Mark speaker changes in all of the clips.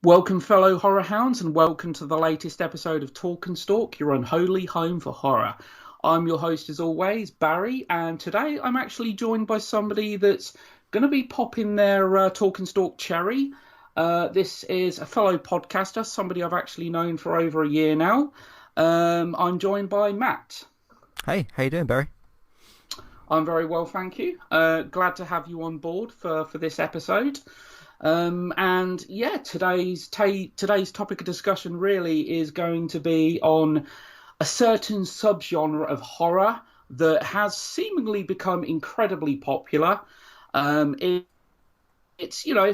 Speaker 1: Welcome, fellow horror hounds, and welcome to the latest episode of Talk and Stalk, your unholy home for horror. I'm your host, as always, Barry, and today I'm actually joined by somebody that's going to be popping their Talk and Stalk cherry. This is a fellow podcaster, somebody I've actually known for over a year now. I'm joined by Matt.
Speaker 2: Hey, how you doing, Barry?
Speaker 1: I'm very well, thank you. Glad to have you on board for this episode. And yeah, today's topic of discussion really is going to be on a certain subgenre of horror that has seemingly become incredibly popular. It's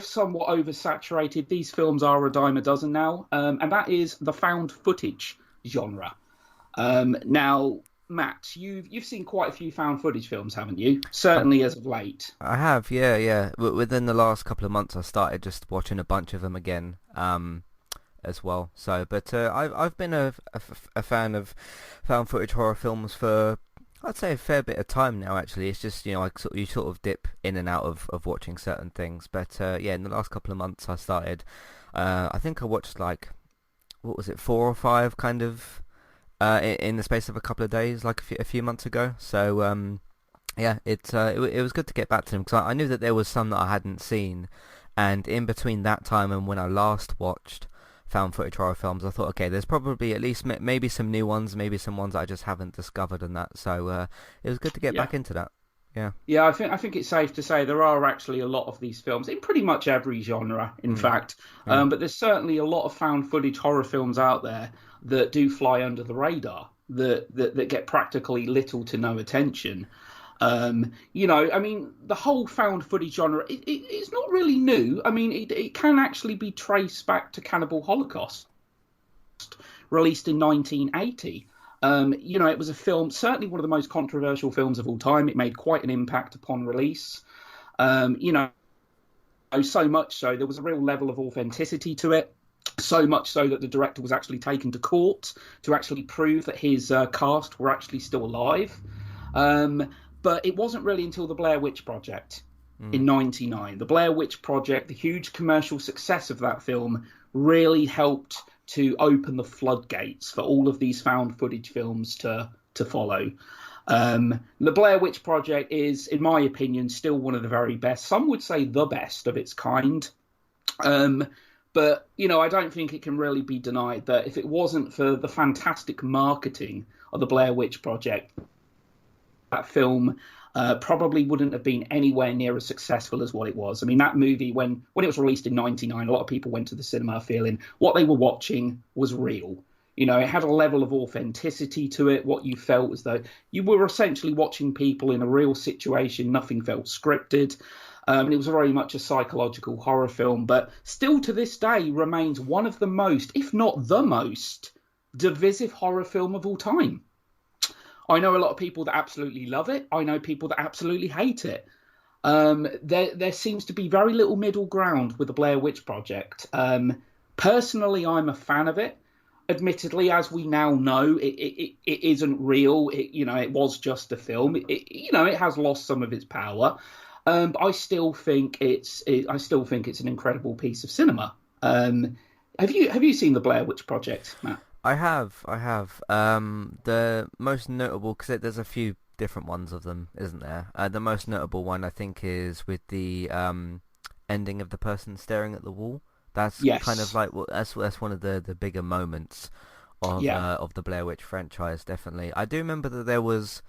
Speaker 1: somewhat oversaturated. These films are a dime a dozen now, and that is the found footage genre. Now, Matt, you've seen quite a few found footage films, haven't you? Certainly as of late.
Speaker 2: I have, yeah. Within the last couple of months, I started just watching a bunch of them again, as well. So, but I've been a fan of found footage horror films for, I'd say, a fair bit of time now. Actually, it's just you sort of dip in and out of watching certain things. But yeah, in the last couple of months, I started. I think I watched like, what was it, 4 or 5 kind of. In the space of a couple of days, like a few months ago. So yeah, it was good to get back to them because I knew that there was some that I hadn't seen, and in between that time and when I last watched found footage horror films, I thought, okay, there's probably at least maybe some new ones, maybe some ones that I just haven't discovered and that. So it was good to get back into that. Yeah.
Speaker 1: Yeah, I think it's safe to say there are actually a lot of these films in pretty much every genre, in fact.
Speaker 2: Yeah.
Speaker 1: But there's certainly a lot of found footage horror films out there that do fly under the radar, that get practically little to no attention. I mean, the whole found footage genre, it's not really new. I mean, it can actually be traced back to Cannibal Holocaust, released in 1980. It was a film, certainly one of the most controversial films of all time. It made quite an impact upon release. So much so, there was a real level of authenticity to it. So much so that the director was actually taken to court to actually prove that his cast were actually still alive. But it wasn't really until the Blair Witch Project in '99. The Blair Witch Project, the huge commercial success of that film, really helped to open the floodgates for all of these found footage films to follow. The Blair Witch Project is, in my opinion, still one of the very best. Some would say the best of its kind. But, I don't think it can really be denied that if it wasn't for the fantastic marketing of the Blair Witch Project, that film probably wouldn't have been anywhere near as successful as what it was. I mean, that movie, when it was released in '99, a lot of people went to the cinema feeling what they were watching was real. It had a level of authenticity to it. What you felt as though you were essentially watching people in a real situation. Nothing felt scripted. And it was very much a psychological horror film, but still to this day remains one of the most, if not the most, divisive horror film of all time. I know a lot of people that absolutely love it. I know people that absolutely hate it. There seems to be very little middle ground with the Blair Witch Project. Personally, I'm a fan of it. Admittedly, as we now know, it isn't real. It was just a film. It has lost some of its power. But I still think it's an incredible piece of cinema. Have you seen the Blair Witch Project, Matt?
Speaker 2: I have. The most notable, because there's a few different ones of them, isn't there? The most notable one, I think, is with the ending of the person staring at the wall. That's
Speaker 1: Yes.
Speaker 2: kind of like, well, that's one of the bigger moments of the Blair Witch franchise, definitely. I do remember that there was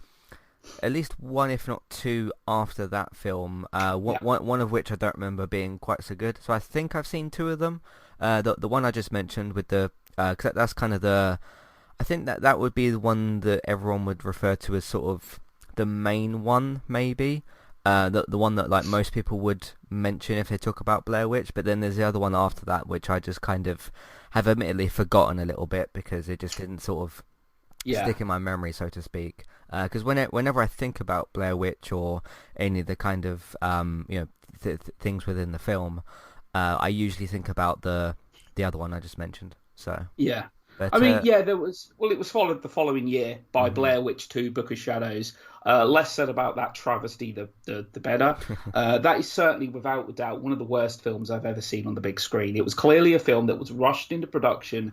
Speaker 2: at least one, if not two, after that film. One of which I don't remember being quite so good. So I think I've seen two of them. The one I just mentioned with the, cause that's kind of I think that would be the one that everyone would refer to as sort of the main one, maybe. The one that like most people would mention if they talk about Blair Witch. But then there's the other one after that, which I just kind of have admittedly forgotten a little bit because it just didn't sort of stick in my memory, so to speak. Because whenever I think about Blair Witch or any of the kind of things within the film, I usually think about the other one I just mentioned. So
Speaker 1: Yeah.
Speaker 2: But
Speaker 1: I mean, yeah, there was. Well, it was followed the following year by
Speaker 2: mhm.
Speaker 1: Blair Witch 2: Book of Shadows. Less said about that travesty, the better. That is certainly, without a doubt, one of the worst films I've ever seen on the big screen. It was clearly a film that was rushed into production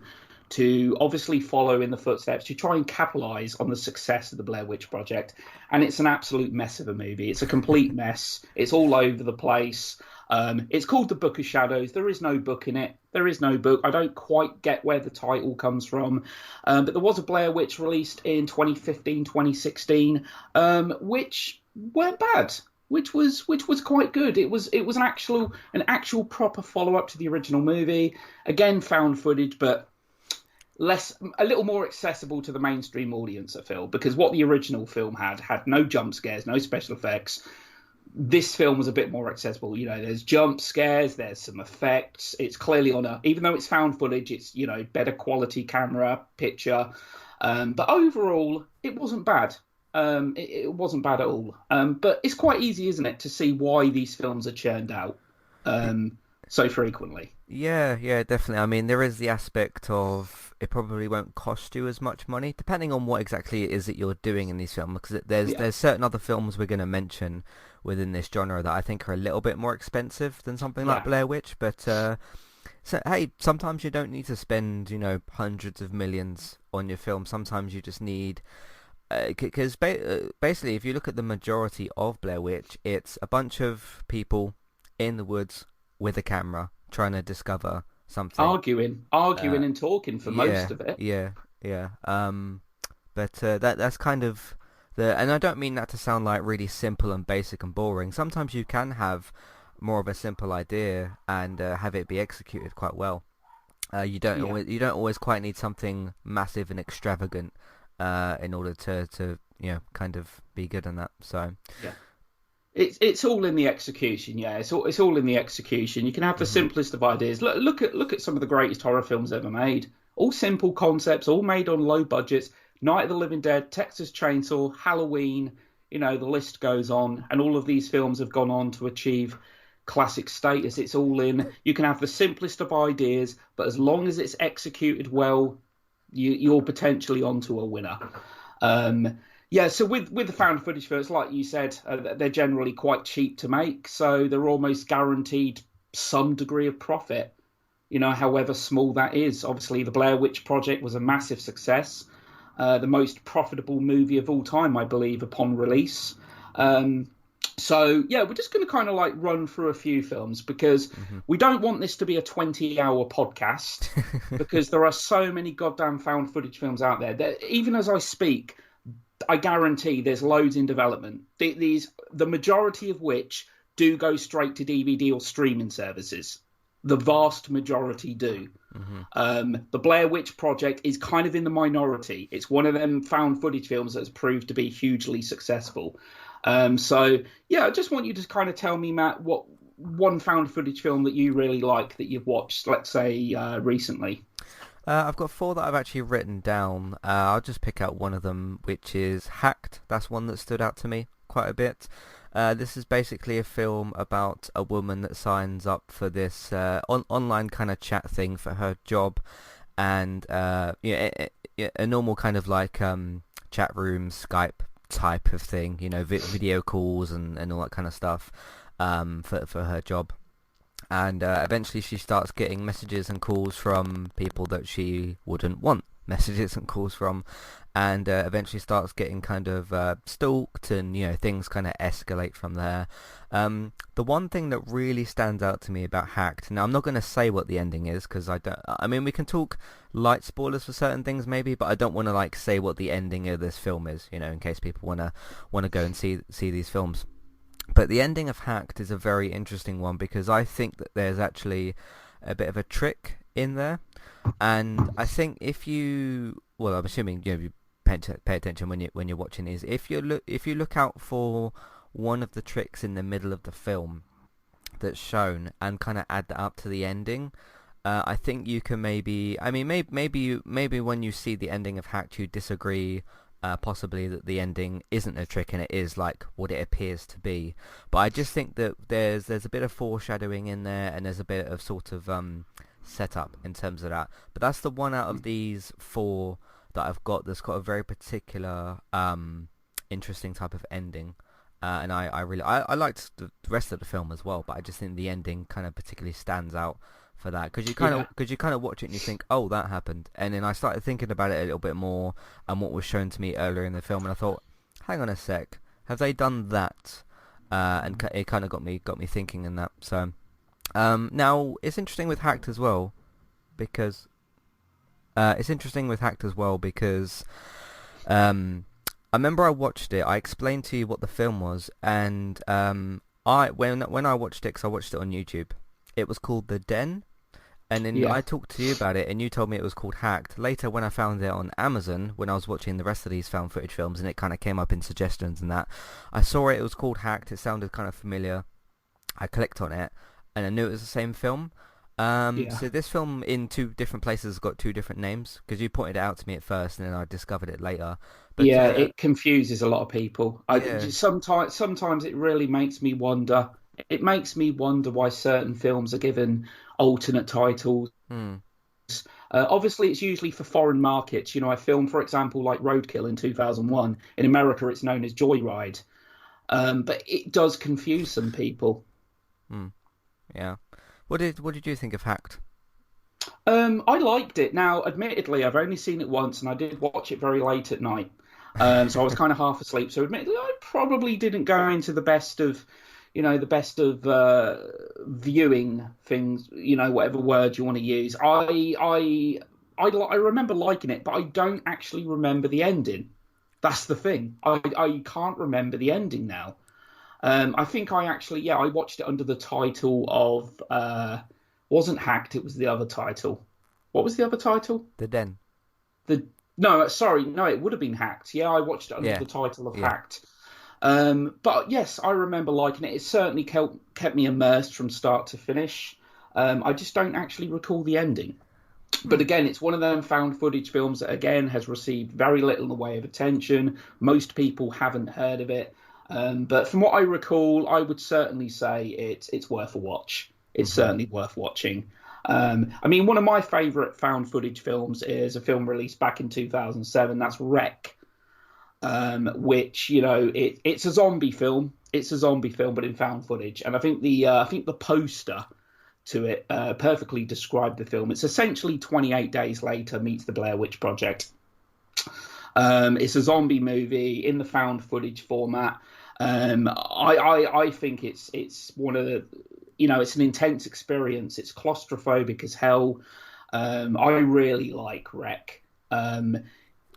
Speaker 1: to obviously follow in the footsteps to try and capitalize on the success of the Blair Witch Project, and it's an absolute mess of a movie. It's a complete mess. It's all over the place. It's called The Book of Shadows. There is no book in it. There is no book. I don't quite get where the title comes from. But there was a Blair Witch released in 2015, 2016, which weren't bad. Which was quite good. It was an actual proper follow up to the original movie. Again, found footage, but a little more accessible to the mainstream audience, I feel, because what the original film had no jump scares, no special effects. This film was a bit more accessible. There's jump scares, there's some effects. It's clearly even though it's found footage, it's, better quality camera, picture. But overall, it wasn't bad. It wasn't bad at all. But it's quite easy, isn't it, to see why these films are churned out so frequently.
Speaker 2: Yeah, yeah, definitely. I mean, there is the aspect of it probably won't cost you as much money, depending on what exactly it is that you're doing in these films. Because
Speaker 1: Yeah,
Speaker 2: there's certain other films we're going to mention within this genre that I think are a little bit more expensive than something like
Speaker 1: yeah,
Speaker 2: Blair Witch. But so hey, sometimes you don't need to spend hundreds of millions on your film. Sometimes you just need because basically, if you look at the majority of Blair Witch, it's a bunch of people in the woods with a camera trying to discover something.
Speaker 1: arguing
Speaker 2: Uh,
Speaker 1: and talking for most
Speaker 2: yeah,
Speaker 1: of it.
Speaker 2: yeah, yeah. But that's kind of and I don't mean that to sound like really simple and basic and boring. Sometimes you can have more of a simple idea and have it be executed quite well.
Speaker 1: Yeah,
Speaker 2: You don't always quite need something massive and extravagant in order to kind of be good on that. So.
Speaker 1: yeah. It's all in the execution. Yeah, it's all in the execution. You can have the
Speaker 2: Mhm.
Speaker 1: simplest of ideas. Look at some of the greatest horror films ever made. All simple concepts, all made on low budgets. Night of the Living Dead, Texas Chainsaw, Halloween. The list goes on, and all of these films have gone on to achieve classic status. It's all in. You can have the simplest of ideas, but as long as it's executed well, you're potentially onto a winner. Um, yeah, so with the found footage films, like you said, they're generally quite cheap to make, so they're almost guaranteed some degree of profit. However small that is. Obviously, the Blair Witch Project was a massive success, the most profitable movie of all time, I believe, upon release. Um, so yeah, we're just going to kind of like run through a few films because
Speaker 2: Mhm.
Speaker 1: we don't want this to be a 20-hour podcast because there are so many goddamn found footage films out there that even as I speak, I guarantee there's loads in development. The majority of which do go straight to DVD or streaming services. The vast majority do.
Speaker 2: Mhm.
Speaker 1: The Blair Witch Project is kind of in the minority. It's one of them found footage films that's proved to be hugely successful. So yeah, I just want you to kind of tell me, Matt, what one found footage film that you really like that you've watched, let's say recently.
Speaker 2: I've got four that I've actually written down. I'll just pick out one of them, which is Hacked. That's one that stood out to me quite a bit. This is basically a film about a woman that signs up for this online kind of chat thing for her job, and a normal kind of like chat room Skype type of thing, video calls and all that kind of stuff for her job. And eventually she starts getting messages and calls from people that she wouldn't want messages and calls from, and eventually starts getting kind of stalked, and things kind of escalate from there. The one thing that really stands out to me about Hacked, now I'm not going to say what the ending is because I mean we can talk light spoilers for certain things maybe, but I don't want to like say what the ending of this film is, in case people want to go and see these films. But the ending of Hacked is a very interesting one because I think that there's actually a bit of a trick in there, and I think well, I'm assuming you pay attention when you're watching these. If you look out for one of the tricks in the middle of the film that's shown and kind of add that up to the ending, I think you can I mean, maybe when you see the ending of Hacked, you disagree. Possibly that the ending isn't a trick and it is like what it appears to be, but I just think that there's a bit of foreshadowing in there, and there's a bit of sort of setup in terms of that. But that's the one out of these four that I've got that's got a very particular interesting type of ending. And I really I liked the rest of the film as well, but I just think the ending kind of particularly stands out for that, because you kind of watch it and you think, oh, that happened, and then I started thinking about it a little bit more and what was shown to me earlier in the film, and I thought, hang on a sec, have they done that? And it kind of got me thinking in that. So now it's interesting with Hacked as well, because I remember I watched it. I explained to you what the film was, and when I watched it, because I watched it on YouTube, it was called The Den, and then I talked to you about it, and you told me it was called Hacked. Later, when I found it on Amazon, when I was watching the rest of these found footage films, and it kind of came up in suggestions and that, I saw it was called Hacked. It sounded kind of familiar. I clicked on it, and I knew it was the same film. So this film in two different places has got two different names, because you pointed it out to me at first, and then I discovered it later. But,
Speaker 1: it confuses a lot of people. Sometimes it really makes me wonder. It makes me wonder why certain films are given alternate titles. Obviously, it's usually for foreign markets. You know, a film, for example, like Roadkill in 2001. In America, it's known as Joyride. But it does confuse some people.
Speaker 2: Yeah. What did you think of Hacked?
Speaker 1: I liked it. Now, admittedly, I've only seen it once, and I did watch it very late at night. So I was kind of half asleep. So admittedly, I probably didn't go into the best of viewing things, whatever word you want to use. I remember liking it, but I don't actually remember the ending. That's the thing. I can't remember the ending now. I think I watched it under the title of wasn't Hacked, it was the other title. What was the other title?
Speaker 2: The Den.
Speaker 1: No, it would have been Hacked. Yeah, I watched it under the title of Hacked. But yes, I remember liking it. It certainly kept me immersed from start to finish. I just don't actually recall the ending. But again, it's one of them found footage films that, again, has received very little in the way of attention. Most people haven't heard of it. But from what I recall, I would certainly say it's worth a watch. It's certainly worth watching. I mean, one of my favourite found footage films is a film released back in 2007. That's Wreck, which, it's a zombie film. It's a zombie film, but in found footage. And I think the poster to it perfectly described the film. It's essentially 28 Days Later meets the Blair Witch Project. It's a zombie movie in the found footage format. I think it's one of the, it's an intense experience. It's claustrophobic as hell. I really like Wreck.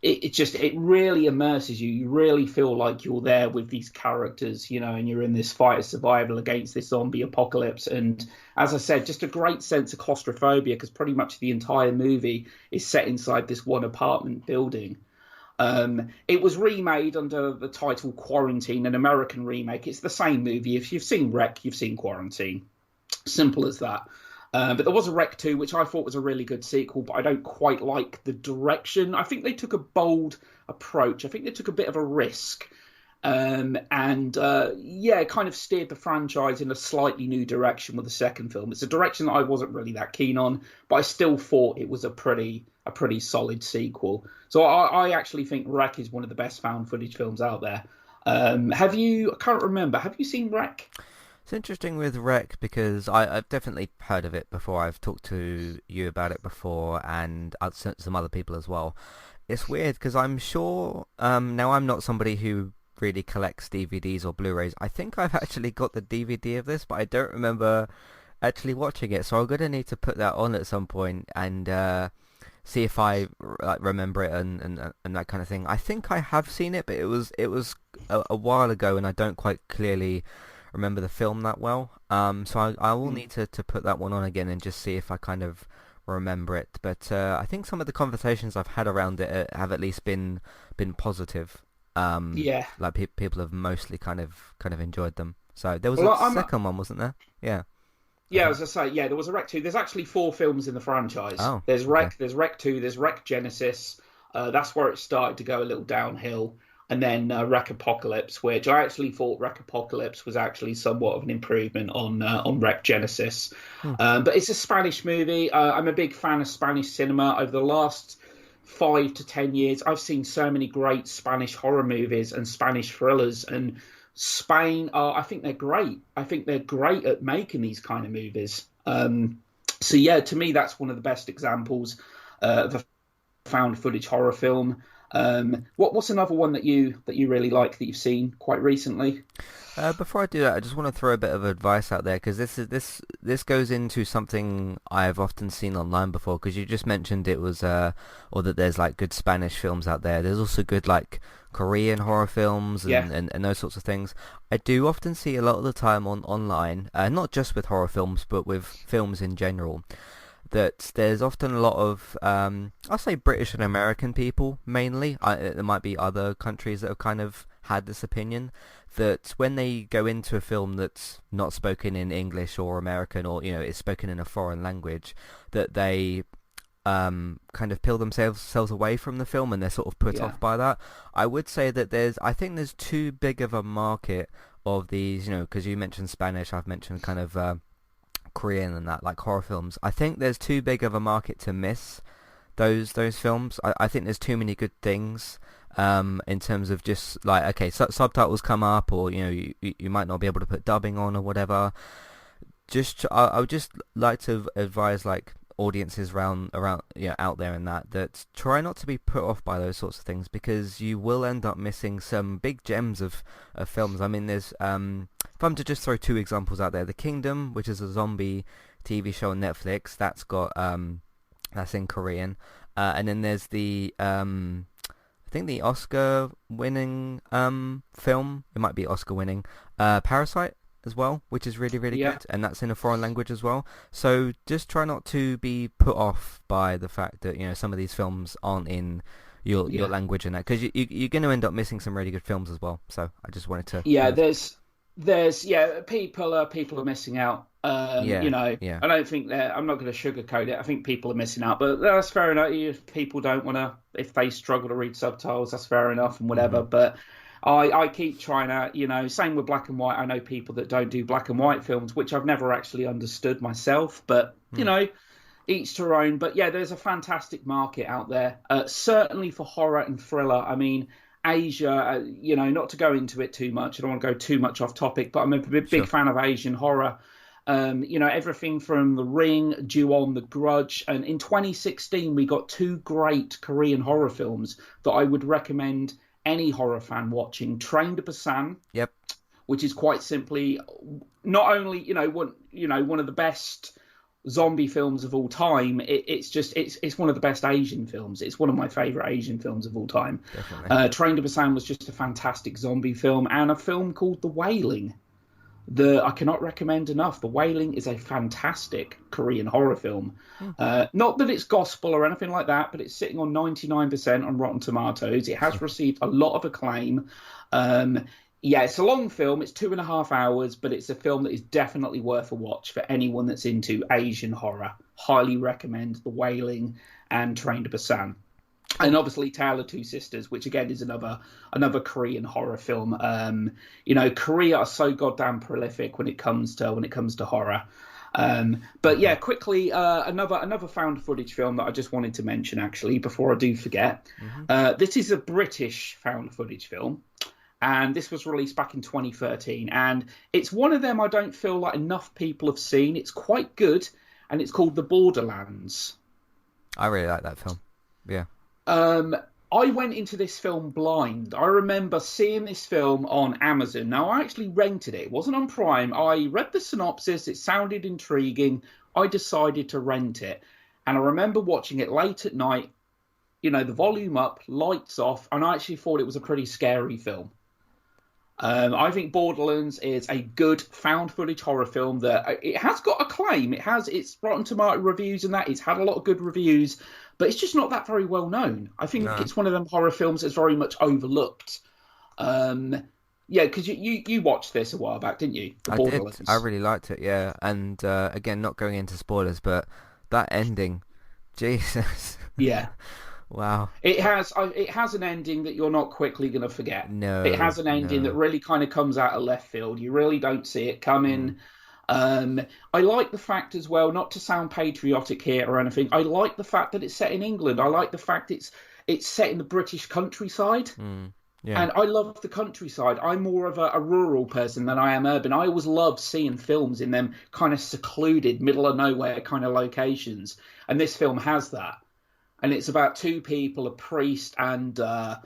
Speaker 1: It really immerses you. You really feel like you're there with these characters, and you're in this fight of survival against this zombie apocalypse. And as I said, just a great sense of claustrophobia, because pretty much the entire movie is set inside this one apartment building. It was remade under the title Quarantine, an American remake. It's the same movie. If you've seen Wreck, you've seen Quarantine. Simple as that. But there was a Wreck 2, which I thought was a really good sequel, but I don't quite like the direction. I think they took a bold approach. I think they took a bit of a risk. Kind of steered the franchise in a slightly new direction with the second film. It's a direction that I wasn't really that keen on, but I still thought it was a pretty solid sequel. So I actually think Wreck is one of the best found footage films out there. I can't remember, have you seen Wreck?
Speaker 2: It's interesting with Wreck, because I've definitely heard of it before. I've talked to you about it before, and some other people as well. It's weird, because I'm sure, now I'm not somebody who really collects DVDs or Blu-rays. I think I've actually got the DVD of this, but I don't remember actually watching it. So I'm going to need to put that on at some point and see if I remember it and that kind of thing. I think I have seen it, but it was a while ago, and I don't quite clearly remember the film that well. So I will need to put that one on again and just see if I kind of remember it. But I think some of the conversations I've had around it have at least been positive. Like people have mostly kind of enjoyed them. So there was a second one, wasn't there? Yeah.
Speaker 1: Yeah, as I say, there was a Wreck 2. There's actually 4 films in the franchise.
Speaker 2: Oh,
Speaker 1: there's Wreck, there's Wreck 2, there's Wreck Genesis. That's where it started to go a little downhill. and then Wreck Apocalypse, which I actually thought Wreck Apocalypse was actually somewhat of an improvement on Wreck Genesis.
Speaker 2: Hmm.
Speaker 1: But it's a Spanish movie. I'm a big fan of Spanish cinema. Over the last 5 to 10 years, I've seen so many great Spanish horror movies and Spanish thrillers, and Spain are, I think they're great. I think they're great at making these kind of movies. So yeah, to me, that's one of the best examples of a found footage horror film. What's another one that you really like that you've seen quite recently?
Speaker 2: Before I do that, I just want to throw a bit of advice out there because this goes into something I've often seen online before. Because you just mentioned it was or that there's like good Spanish films out there. There's also good like Korean horror films and,
Speaker 1: Yeah.
Speaker 2: and those sorts of things. I do often see a lot of the time online, not just with horror films, but with films in general, that there's often a lot of, I'll say British and American people mainly. There might be other countries that have kind of had this opinion that when they go into a film that's not spoken in English or American or, is spoken in a foreign language, that they kind of peel themselves away from the film and they're sort of put
Speaker 1: Yeah.
Speaker 2: off by that. I would say that I think there's too big of a market of these, because you mentioned Spanish, I've mentioned kind of Korean and that, like horror films. I think there's too big of a market to miss those films. I think there's too many good things in terms of just like, okay, subtitles come up, or you might not be able to put dubbing on or whatever. I would just like to advise like audiences around out there and that try not to be put off by those sorts of things, because you will end up missing some big gems of films. I mean, there's if I'm to just throw two examples out there, The Kingdom, which is a zombie TV show on Netflix, that's got that's in Korean, and then there's the I think the Oscar-winning film, it might be Oscar-winning, Parasite as well, which is really, really
Speaker 1: Yeah.
Speaker 2: good, and that's in a foreign language as well. So just try not to be put off by the fact that some of these films aren't in your
Speaker 1: Yeah.
Speaker 2: language and that, because you're going to end up missing some really good films as well. So I just wanted to
Speaker 1: Yeah,
Speaker 2: kind of,
Speaker 1: there's people are missing out.
Speaker 2: yeah, yeah,
Speaker 1: I don't think I'm not going to sugarcoat it. I think people are missing out, but that's fair enough. If people don't want to, if they struggle to read subtitles, that's fair enough and whatever.
Speaker 2: hmm
Speaker 1: But I keep trying to, same with black and white. I know people that don't do black and white films, which I've never actually understood myself, but each to their own. But yeah, there's a fantastic market out there, certainly for horror and thriller. I mean, Asia, not to go into it too much. I don't want to go too much off topic, but I'm a big
Speaker 2: Sure.
Speaker 1: fan of Asian horror. Everything from The Ring, Ju-on, The Grudge, and in 2016 we got two great Korean horror films that I would recommend any horror fan watching. Train to Busan,
Speaker 2: Yep.
Speaker 1: which is quite simply not only one of the best zombie films of all time. It's one of the best Asian films. It's one of my favorite Asian films of all time.
Speaker 2: Definitely.
Speaker 1: Train to Busan was just a fantastic zombie film, and a film called The Wailing. I cannot recommend enough. The Wailing is a fantastic Korean horror film. Not that it's gospel or anything like that, but it's sitting on 99% on Rotten Tomatoes. It has received a lot of acclaim. It's a long film. It's 2.5 hours, but it's a film that is definitely worth a watch for anyone that's into Asian horror. Highly recommend The Wailing and Train to Busan. And obviously Tale of Two Sisters, which again is another Korean horror film. Korea are so goddamn prolific when it comes to horror. But yeah, quickly, another found footage film that I just wanted to mention actually before I do forget. This is a British found footage film, and this was released back in 2013, and it's one of them I don't feel like enough people have seen. It's quite good, and it's called The Borderlands.
Speaker 2: I really like that film. Yeah.
Speaker 1: I went into this film blind. I remember seeing this film on Amazon. Now, I actually rented it. It wasn't on Prime. I read the synopsis. It sounded intriguing. I decided to rent it. And I remember watching it late at night, the volume up, lights off, and I actually thought it was a pretty scary film. I think Borderlands is a good found footage horror film that it has got acclaim. It's Rotten Tomato reviews and that. It's had a lot of good reviews, but it's just not that very well known. I think it's one of them horror films that's very much overlooked. Because you watched this a while back, didn't you?
Speaker 2: I did. I really liked it, yeah. And again, not going into spoilers, but that ending, Jesus.
Speaker 1: Yeah.
Speaker 2: Wow.
Speaker 1: It has an ending that you're not quickly going to forget. It
Speaker 2: No,
Speaker 1: has an ending that
Speaker 2: no.
Speaker 1: really kind of comes out of left field. You really don't see it
Speaker 2: Mm,
Speaker 1: coming. Um, I like the fact as well, not to sound patriotic here or anything. I like the fact that it's set in England. I like the fact it's set in the British countryside.
Speaker 2: mm. Yeah,
Speaker 1: And I love the countryside. I'm more of a rural person than I am urban. I always love seeing films in them kind of secluded, middle of nowhere kind of locations. And this film has that. And it's about two people, a priest and a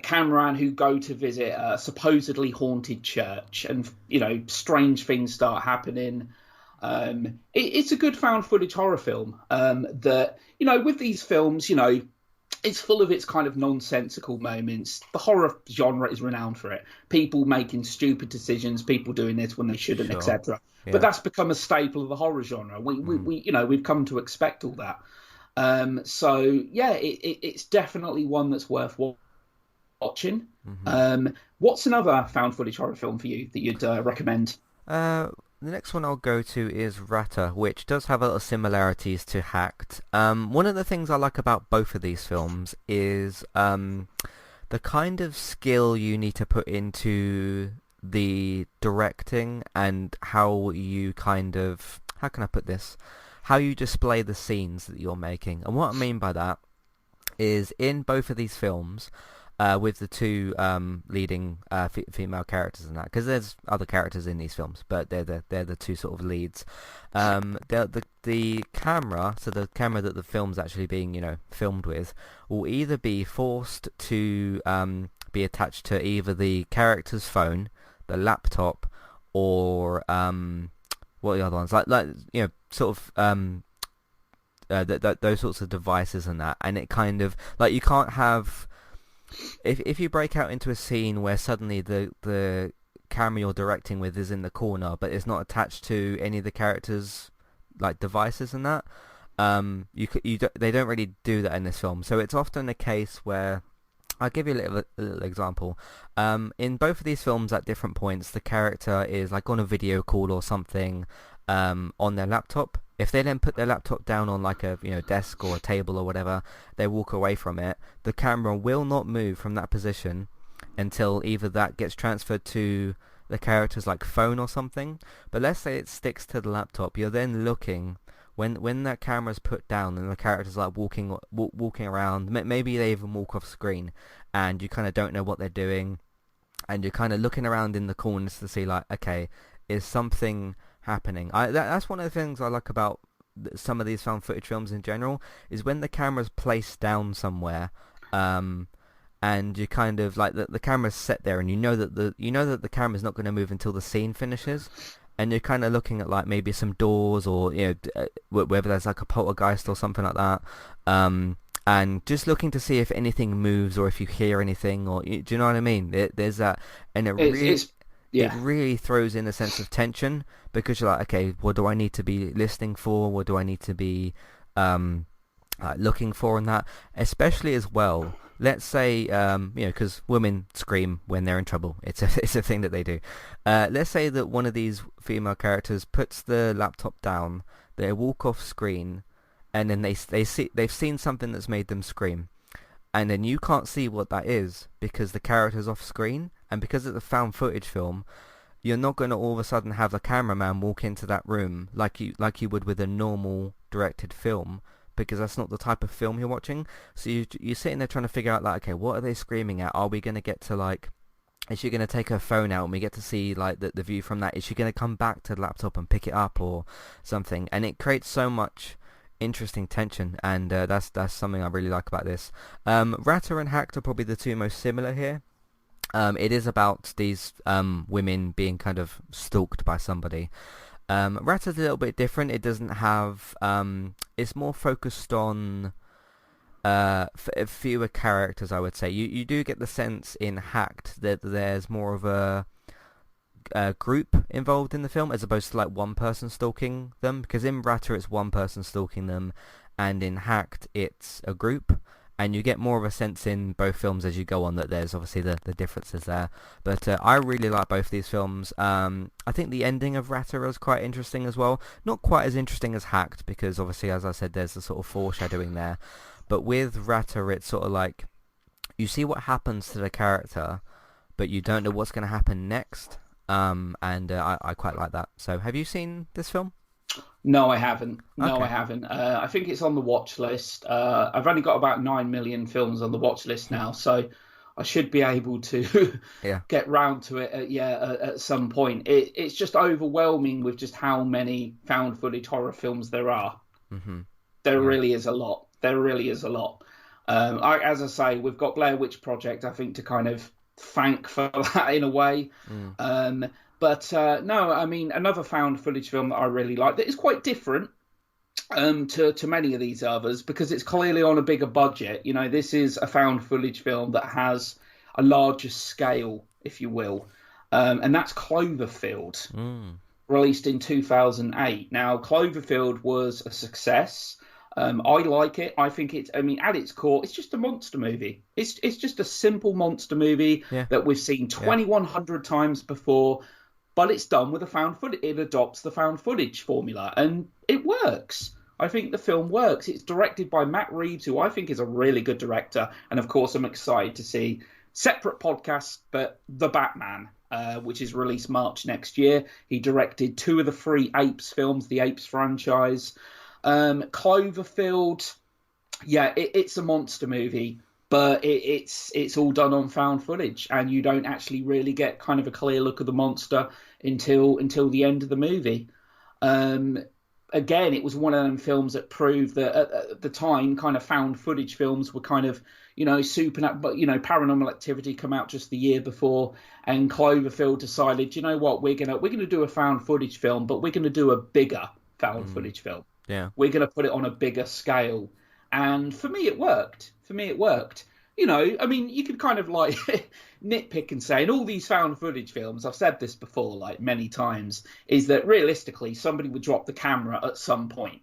Speaker 1: cameraman, who go to visit a supposedly haunted church. And, strange things start happening. It's a good found footage horror film that, with these films, it's full of its kind of nonsensical moments. The horror genre is renowned for it. People making stupid decisions, people doing this when they shouldn't,
Speaker 2: sure.
Speaker 1: etc. But
Speaker 2: Yeah.
Speaker 1: that's become a staple of the horror genre.
Speaker 2: Mm,
Speaker 1: We've come to expect all that. So yeah, it's definitely one that's worth watching.
Speaker 2: hmm
Speaker 1: What's another found footage horror film for you that you'd recommend?
Speaker 2: Uh, the next one I'll go to is Rata, which does have a lot of similarities to Hacked. One of the things I like about both of these films is the kind of skill you need to put into the directing and how you kind of, how can I put this? How you display the scenes that you're making. And what I mean by that is in both of these films, with the two leading female characters in that, because there's other characters in these films, but they're the two sort of leads. The camera, so the camera that the film's actually being filmed with, will either be forced to be attached to either the character's phone, the laptop, or what are the other ones, like sort of those sorts of devices and that, and it kind of like you can't have if you break out into a scene where suddenly the camera you're directing with is in the corner but it's not attached to any of the characters like devices and that, they don't really do that in this film. So it's often a case where I'll give you a little example. In both of these films, at different points, the character is like on a video call or something on their laptop. If they then put their laptop down on like a desk or a table or whatever, they walk away from it. The camera will not move from that position until either that gets transferred to the character's like phone or something. But let's say it sticks to the laptop. You're then looking when that camera's put down and the character's like walking around. Maybe they even walk off screen, and you kind of don't know what they're doing, and you're kind of looking around in the corners to see like, okay, is something happening? That's one of the things I like about some of these found footage films in general, is when the camera's placed down somewhere, and you kind of like the camera's set there, and you know that the camera's not going to move until the scene finishes, and you're kind of looking at like maybe some doors or whether there's like a poltergeist or something like that, and just looking to see if anything moves or if you hear anything, or do you know what I mean? There's that, and
Speaker 1: It's
Speaker 2: it
Speaker 1: yeah.
Speaker 2: really throws in a sense of tension, because you're like, okay, what do I need to be listening for? What do I need to be looking for in that? Especially as well, let's say, because women scream when they're in trouble. It's a thing that they do. Let's say that one of these female characters puts the laptop down, they walk off screen, and then they've seen something that's made them scream, and then you can't see what that is because the character's off screen, and because it's a found footage film, you're not going to all of a sudden have the cameraman walk into that room like you would with a normal directed film, because that's not the type of film you're watching. So you're sitting there trying to figure out like, okay, what are they screaming at? Are we going to get to like, is she going to take her phone out and we get to see like the view from that? Is she going to come back to the laptop and pick it up or something? And it creates so much interesting tension, and that's something I really like about this. Rata and Hacked are probably the two most similar here. It is about these women being kind of stalked by somebody. Rata's a little bit different. It doesn't have... it's more focused on fewer characters, I would say. You do get the sense in Hacked that there's more of a group involved in the film as opposed to like one person stalking them, because in Rata it's one person stalking them, and in Hacked it's a group. and you get more of a sense in both films as you go on that there's obviously the differences there. But I really like both these films. I think the ending of Rata is quite interesting as well. Not quite as interesting as Hacked, because obviously, as I said, there's a sort of foreshadowing there. But with Rata, it's sort of like you see what happens to the character, but you don't know what's going to happen next. I quite like that. So have you seen this film?
Speaker 1: No, I haven't. No,
Speaker 2: Okay.
Speaker 1: I haven't. I think it's on the watch list. I've only got about 9 million films on the watch list now, so I should be able to
Speaker 2: Yeah.
Speaker 1: get round to it at some point. It's just overwhelming with just how many found footage horror films there are.
Speaker 2: Mm-hmm.
Speaker 1: There
Speaker 2: Yeah.
Speaker 1: really is a lot. There really is a lot. As I say, we've got Blair Witch Project, I think, to kind of thank for that in a way.
Speaker 2: Mm.
Speaker 1: But no, I mean, another found footage film that I really like that is quite different to many of these others because it's clearly on a bigger budget. You know, this is a found footage film that has a larger scale, if you will, and that's Cloverfield, released in 2008. Now, Cloverfield was a success. I like it. I think it's, I mean, at its core, it's just a monster movie. It's just a simple monster movie that we've seen 2,100 times before, but it's done with a found footage. It adopts the found footage formula, and it works. I think the film works. It's directed by Matt Reeves, who I think is a really good director, and of course, I'm excited to see separate podcasts, but The Batman, which is released March next year. He directed 2 of the 3 Apes films, the Apes franchise. Cloverfield, it's a monster movie, but it's all done on found footage, and you don't actually really get kind of a clear look of the monster until the end of the movie. Again, it was one of them films that proved that at the time, kind of found footage films were kind of, but Paranormal Activity come out just the year before, and Cloverfield decided, you know what, we're gonna do a found footage film, but we're gonna do a bigger found footage film.
Speaker 2: Yeah.
Speaker 1: We're going to put it on a bigger scale. And for me, it worked. I mean, you could kind of like nitpick and say, in all these found footage films, I've said this before, like many times, is that realistically, somebody would drop the camera at some point.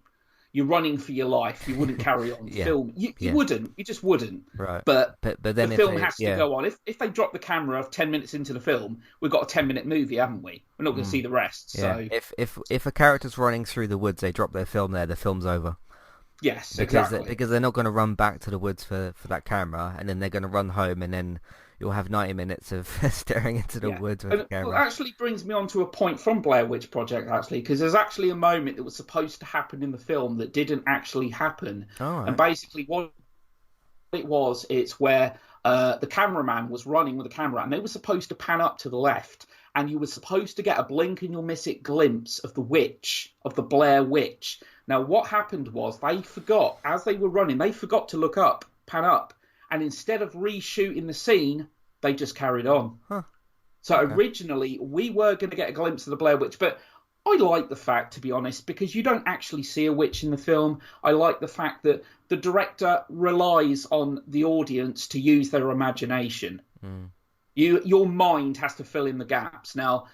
Speaker 1: You're running for your life. You wouldn't carry on film. You wouldn't. You just wouldn't.
Speaker 2: Right.
Speaker 1: But
Speaker 2: then
Speaker 1: the film has to go on. If they drop the camera 10 minutes into the film, we've got a 10-minute movie, haven't we? We're not going to see the rest.
Speaker 2: Yeah.
Speaker 1: So
Speaker 2: if a character's running through the woods, they drop their film there, the film's over.
Speaker 1: Yes,
Speaker 2: because they're not going to run back to the woods for that camera, and then they're going to run home, and then you'll have 90 minutes of staring into the woods with the camera.
Speaker 1: Well, actually brings me on to a point from Blair Witch Project, actually, because there's actually a moment that was supposed to happen in the film that didn't actually happen.
Speaker 2: Oh, right.
Speaker 1: And basically what it's where the cameraman was running with the camera, and they were supposed to pan up to the left, and you were supposed to get a blink and you'll miss it glimpse of the witch, of the Blair Witch. Now, what happened was they forgot, as they were running, they forgot to look up, pan up, and instead of reshooting the scene, they just carried on.
Speaker 2: Huh.
Speaker 1: So originally, we were going to get a glimpse of the Blair Witch, but I like the fact, to be honest, because you don't actually see a witch in the film. I like the fact that the director relies on the audience to use their imagination. Your mind has to fill in the gaps. Now,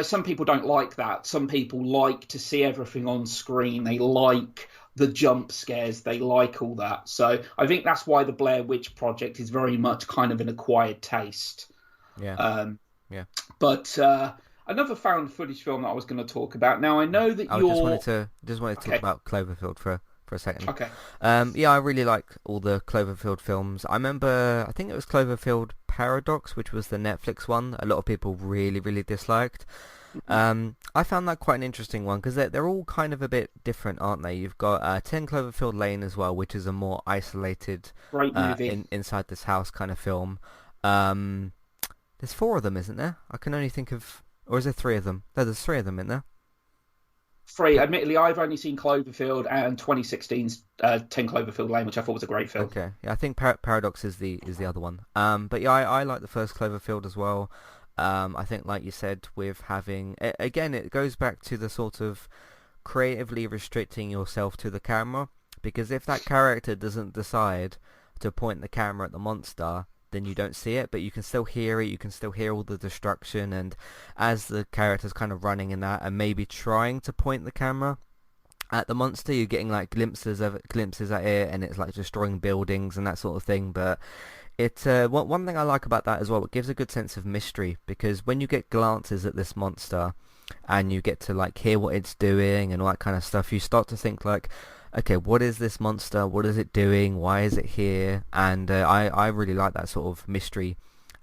Speaker 1: some people don't like that. Some people like to see everything on screen. They like the jump scares. They like all that. So I think that's why the Blair Witch Project is very much kind of an acquired taste.
Speaker 2: Yeah.
Speaker 1: But another found footage film that I was going to talk about. Now I know that
Speaker 2: I just wanted to talk about Cloverfield for a second.
Speaker 1: Okay.
Speaker 2: I really like all the Cloverfield films. I remember, I think it was Cloverfield Paradox, which was the Netflix one. A lot of people really, really disliked. I found that quite an interesting one because they're all kind of a bit different, aren't they? You've got 10 Cloverfield Lane as well, which is a more isolated,
Speaker 1: great movie.
Speaker 2: inside this house kind of film. There's 4 of them, isn't there? I can only think of, or is there 3 of them? No, there's 3 of them, isn't there?
Speaker 1: 3. Admittedly, I've only seen Cloverfield and 2016's 10 Cloverfield Lane, which I thought was a great film.
Speaker 2: Okay, yeah, I think Paradox is the other one. But yeah, I like the first Cloverfield as well. I think, like you said, with having again, it goes back to the sort of creatively restricting yourself to the camera, because if that character doesn't decide to point the camera at the monster, then you don't see it, but you can still hear it, you can still hear all the destruction, and as the character's kind of running in that and maybe trying to point the camera, at the monster. You're getting like glimpses at it, and it's like destroying buildings and that sort of thing. But one thing I like about that as well, it gives a good sense of mystery, because when you get glances at this monster and you get to like hear what it's doing and all that kind of stuff, you start to think like, okay, what is this monster? What is it doing? Why is it here? And I really like that sort of mystery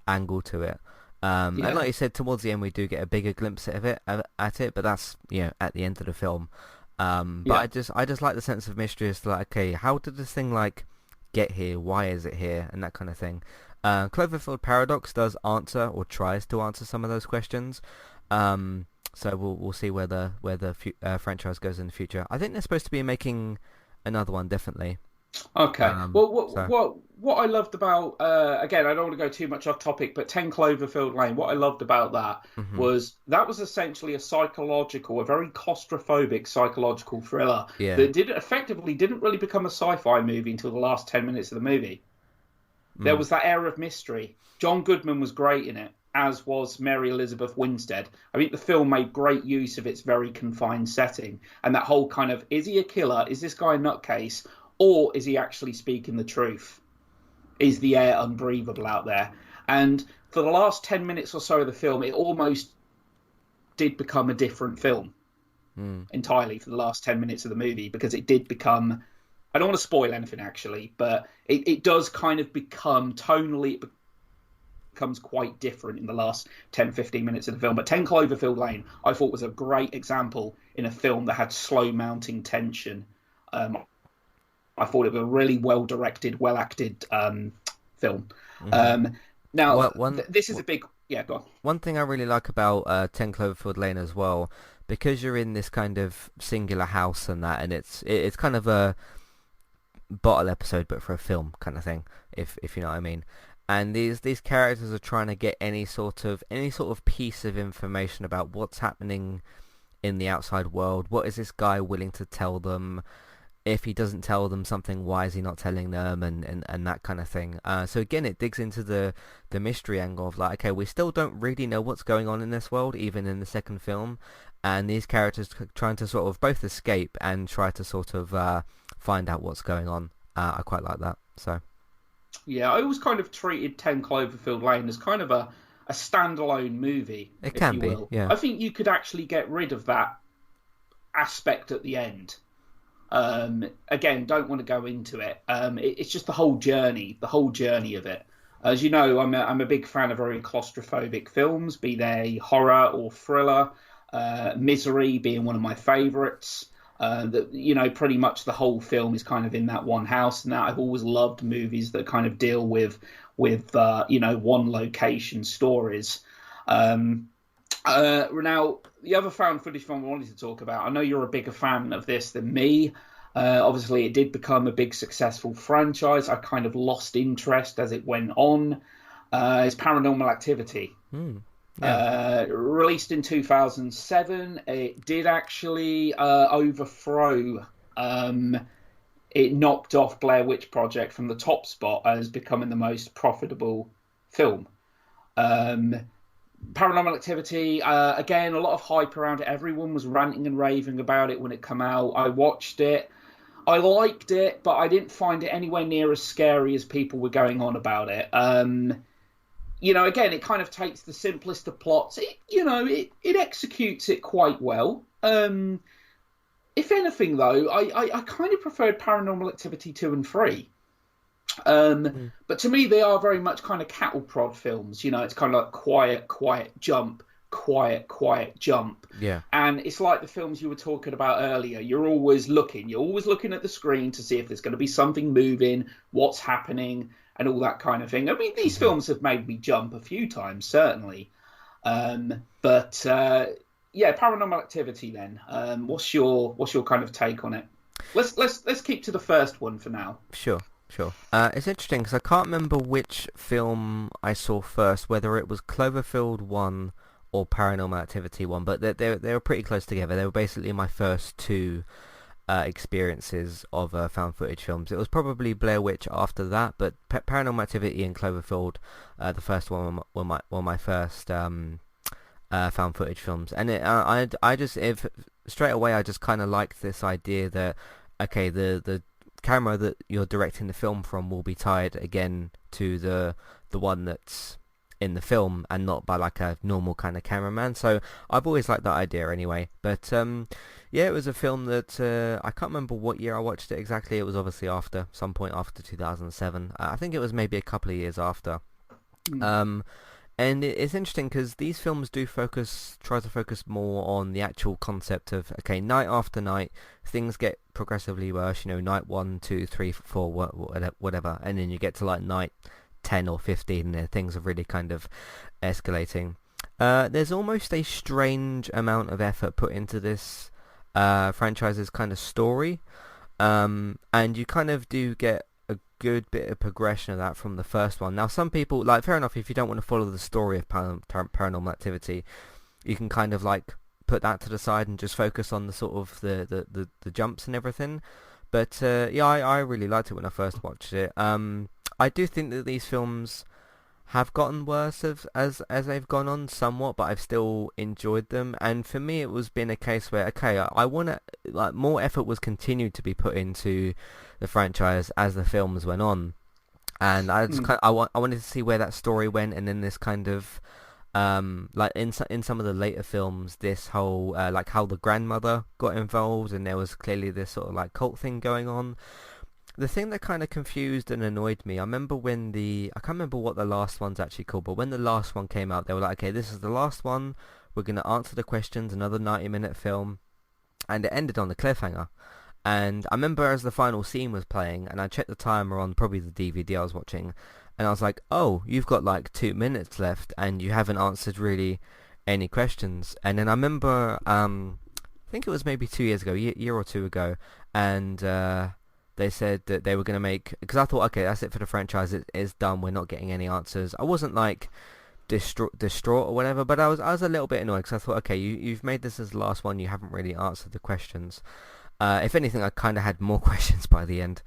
Speaker 2: angle to it. And like you said, towards the end we do get a bigger glimpse of it but that's at the end of the film. But I just like the sense of mystery as to like, okay, how did this thing like get here? Why is it here? And that kind of thing. Cloverfield Paradox does answer, or tries to answer, some of those questions. So we'll see where the franchise goes in the future. I think they're supposed to be making another one, definitely.
Speaker 1: Okay. What I loved about again, I don't want to go too much off topic, but 10 Cloverfield Lane. What I loved about that was essentially a very claustrophobic psychological thriller that didn't really become a sci-fi movie until the last 10 minutes of the movie. There was that air of mystery. John Goodman was great in it, as was Mary Elizabeth Winstead. I think the film made great use of its very confined setting, and that whole kind of, is he a killer? Is this guy a nutcase? Or is he actually speaking the truth? Is the air unbreathable out there? And for the last 10 minutes or so of the film, it almost did become a different film entirely for the last 10 minutes of the movie, because it did become, I don't want to spoil anything actually, but it does kind of become, tonally, it becomes quite different in the last 10-15 minutes of the film. But 10 Cloverfield Lane, I thought, was a great example in a film that had slow mounting tension. I thought it was a really well-directed, well-acted film. Now, this is a big... Yeah, go on.
Speaker 2: One thing I really like about 10 Cloverfield Lane as well, because you're in this kind of singular house and that, and it's kind of a bottle episode, but for a film kind of thing, if you know what I mean. And these characters are trying to get any sort of piece of information about what's happening in the outside world. What is this guy willing to tell them? If he doesn't tell them something, why is he not telling them, and that kind of thing. So again, it digs into the mystery angle of like, okay, we still don't really know what's going on in this world, even in the second film, and these characters trying to sort of both escape and try to sort of find out what's going on. I quite like that. So
Speaker 1: yeah, I always kind of treated 10 Cloverfield Lane as kind of a standalone movie.
Speaker 2: It can be, yeah.
Speaker 1: I think you could actually get rid of that aspect at the end. Again, don't want to go into it. It's just the whole journey of it. As you know, I'm a big fan of very claustrophobic films, be they horror or thriller. Misery being one of my favourites. That pretty much the whole film is kind of in that one house, and that I've always loved movies that kind of deal with one location stories. Now, the other found footage film I wanted to talk about, I know you're a bigger fan of this than me. Obviously, it did become a big successful franchise. I kind of lost interest as it went on. It's Paranormal Activity. Released in 2007. It did actually overthrow. It knocked off Blair Witch Project from the top spot as becoming the most profitable film. Paranormal Activity, again, a lot of hype around it. Everyone was ranting and raving about it when it came out. I watched it. I liked it, but I didn't find it anywhere near as scary as people were going on about it. Again, it kind of takes the simplest of plots. It executes it quite well. If anything, though, I kind of preferred Paranormal Activity 2 and 3. But to me, they are very much kind of cattle prod films. It's kind of like quiet, jump, quiet, jump.
Speaker 2: Yeah.
Speaker 1: And it's like the films you were talking about earlier. You're always looking at the screen to see if there's going to be something moving, what's happening, and all that kind of thing. I mean, these films have made me jump a few times, certainly. But Paranormal Activity. Then, what's your kind of take on it? Let's keep to the first one for now.
Speaker 2: Sure. It's interesting because I can't remember which film I saw first, whether it was Cloverfield 1 or Paranormal Activity 1, but they were pretty close together. They were basically my first two experiences of found footage films. It was probably Blair Witch after that, but Paranormal Activity and Cloverfield, the first one, were my first found footage films, and I just if straight away I just kind of liked this idea that okay, the camera that you're directing the film from will be tied again to the one that's in the film and not by like a normal kind of cameraman. So I've always liked that idea anyway. But yeah, it was a film that I can't remember what year I watched it exactly. It was obviously after some point after 2007. I think it was maybe a couple of years after.
Speaker 1: Mm.
Speaker 2: And it's interesting because these films do try to focus more on the actual concept of, okay, night after night, things get progressively worse, you know, night 1, 2, 3, 4, whatever, and then you get to like night 10 or 15 and things are really kind of escalating. There's almost a strange amount of effort put into this franchise's kind of story, and you kind of do get a good bit of progression of that from the first one. Now, some people, like, fair enough, if you don't want to follow the story of Paranormal Activity, you can kind of, like, put that to the side and just focus on the sort of the jumps and everything. But, yeah, I really liked it when I first watched it. I do think that these films have gotten worse as they've gone on somewhat, but I've still enjoyed them. And for me, it was been a case where, okay, I want to, like, more effort was continued to be put into the franchise as the films went on, and I just I wanted to see where that story went, and then this kind of like in some of the later films, this whole like how the grandmother got involved, and there was clearly this sort of like cult thing going on. The thing that kind of confused and annoyed me, I remember when I can't remember what the last one's actually called, but when the last one came out, they were like, okay, this is the last one, we're going to answer the questions, another 90-minute film, and it ended on a cliffhanger. And I remember as the final scene was playing, and I checked the timer on probably the DVD I was watching, and I was like, oh, you've got like 2 minutes left, and you haven't answered really any questions. And then I remember, I think it was maybe 2 years ago, year or two ago, and they said that they were going to make, because I thought, okay, that's it for the franchise, it's done, we're not getting any answers. I wasn't like distraught or whatever, but I was a little bit annoyed, because I thought, okay, you've made this as the last one, you haven't really answered the questions. If anything, I kind of had more questions by the end.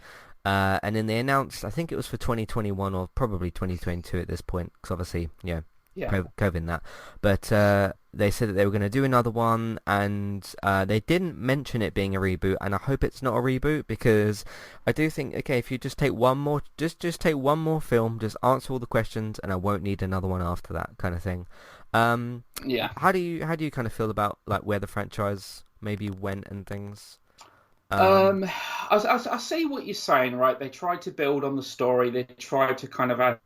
Speaker 2: And then they announced, I think it was for 2021 or probably 2022 at this point, because obviously, yeah, COVID and that. But they said that they were going to do another one, and they didn't mention it being a reboot, and I hope it's not a reboot, because I do think, okay, if you just take one more, just take one more film, just answer all the questions, and I won't need another one after that kind of thing.
Speaker 1: Yeah.
Speaker 2: How do you kind of feel about like where the franchise maybe went and things?
Speaker 1: I see what you're saying, right? They tried to build on the story. They tried to kind of add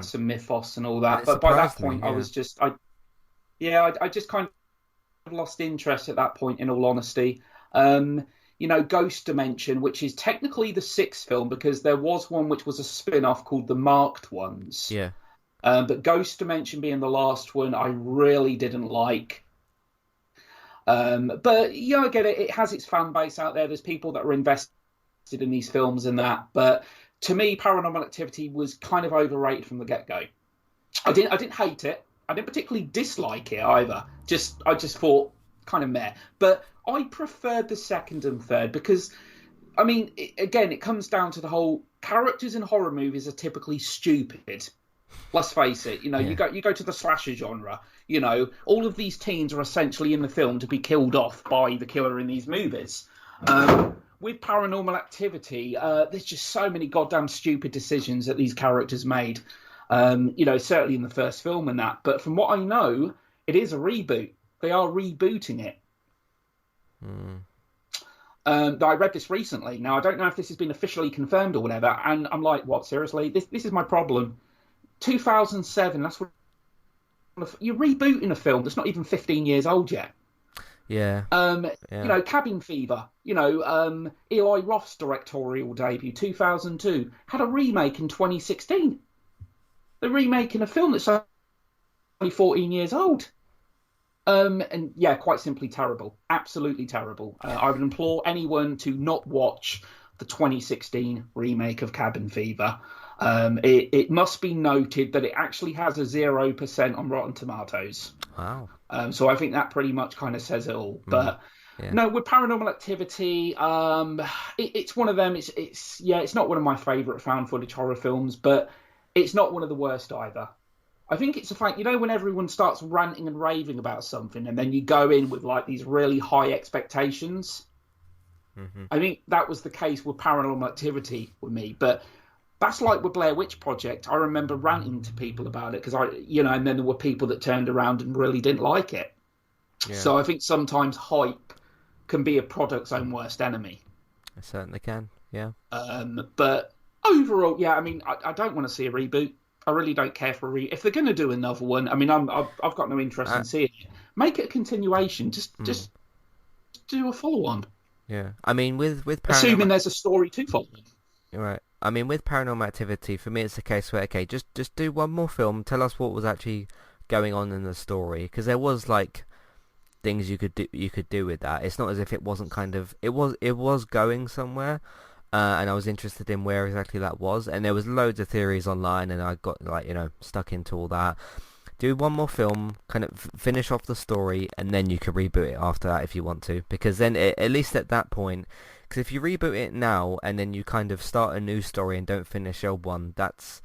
Speaker 1: some mythos and all
Speaker 2: And
Speaker 1: that.
Speaker 2: it
Speaker 1: But by that
Speaker 2: surprised
Speaker 1: point,
Speaker 2: me,
Speaker 1: I was just, I just kind of lost interest at that point, in all honesty. You know, Ghost Dimension, which is technically the sixth film, because there was one which was a spin-off called The Marked Ones.
Speaker 2: yeah.
Speaker 1: But Ghost Dimension being the last one, I really didn't like. But yeah, I get it. It has its fan base out there. There's people that are invested in these films and that. But to me, Paranormal Activity was kind of overrated from the get-go. I didn't hate it. I didn't particularly dislike it either. I just thought kind of meh. But I preferred the second and third because, I mean, it comes down to the whole characters in horror movies are typically stupid. Let's face it. You know,
Speaker 2: Yeah.
Speaker 1: you go to the slasher genre. You know, all of these teens are essentially in the film to be killed off by the killer in these movies. With Paranormal Activity, there's just so many goddamn stupid decisions that these characters made. You know, certainly in the first film and that. But from what I know, it is a reboot. They are rebooting it. I read this recently. Now, I don't know if this has been officially confirmed or whatever. And I'm like, what, seriously? This is my problem. 2007, that's what you're rebooting a film that's not even 15 years old yet.
Speaker 2: Yeah.
Speaker 1: You know, Cabin Fever, you know, Eli Roth's directorial debut, 2002, had a remake in 2016. They're remaking a film that's only 14 years old. And yeah, quite simply terrible. Absolutely terrible. I would implore anyone to not watch the 2016 remake of Cabin Fever. It must be noted that it actually has a 0% on Rotten Tomatoes.
Speaker 2: Wow.
Speaker 1: So I think that pretty much kind of says it all. But no, with Paranormal Activity, it's one of them. It's not one of my favourite found footage horror films, but it's not one of the worst either. I think it's a fact, when everyone starts ranting and raving about something and then you go in with like these really high expectations.
Speaker 2: Hmm.
Speaker 1: I think that was the case with Paranormal Activity with me, but that's like with Blair Witch Project. I remember ranting to people about it because and then there were people that turned around and really didn't like it.
Speaker 2: Yeah,
Speaker 1: So I think sometimes hype can be a product's own worst enemy.
Speaker 2: it certainly can. Yeah.
Speaker 1: But overall, yeah, I mean, I don't want to see a reboot. I really don't care for a reboot. If they're going to do another one, I mean, I've got no interest
Speaker 2: Uh,
Speaker 1: in seeing it. Make it a continuation.
Speaker 2: mm,
Speaker 1: Just do a follow on,
Speaker 2: yeah. I mean, with
Speaker 1: assuming
Speaker 2: paranormal,
Speaker 1: there's a story to follow.
Speaker 2: right. I mean, with Paranormal Activity, for me, it's a case where okay, just do one more film. Tell us what was actually going on in the story, because there was like things you could do with that. It's not as if it wasn't kind of it was going somewhere, and I was interested in where exactly that was. And there was loads of theories online, and I got like stuck into all that. Do one more film, kind of finish off the story, and then you can reboot it after that if you want to. Because then, at least at that point, because if you reboot it now and then you kind of start a new story and don't finish old one, that's,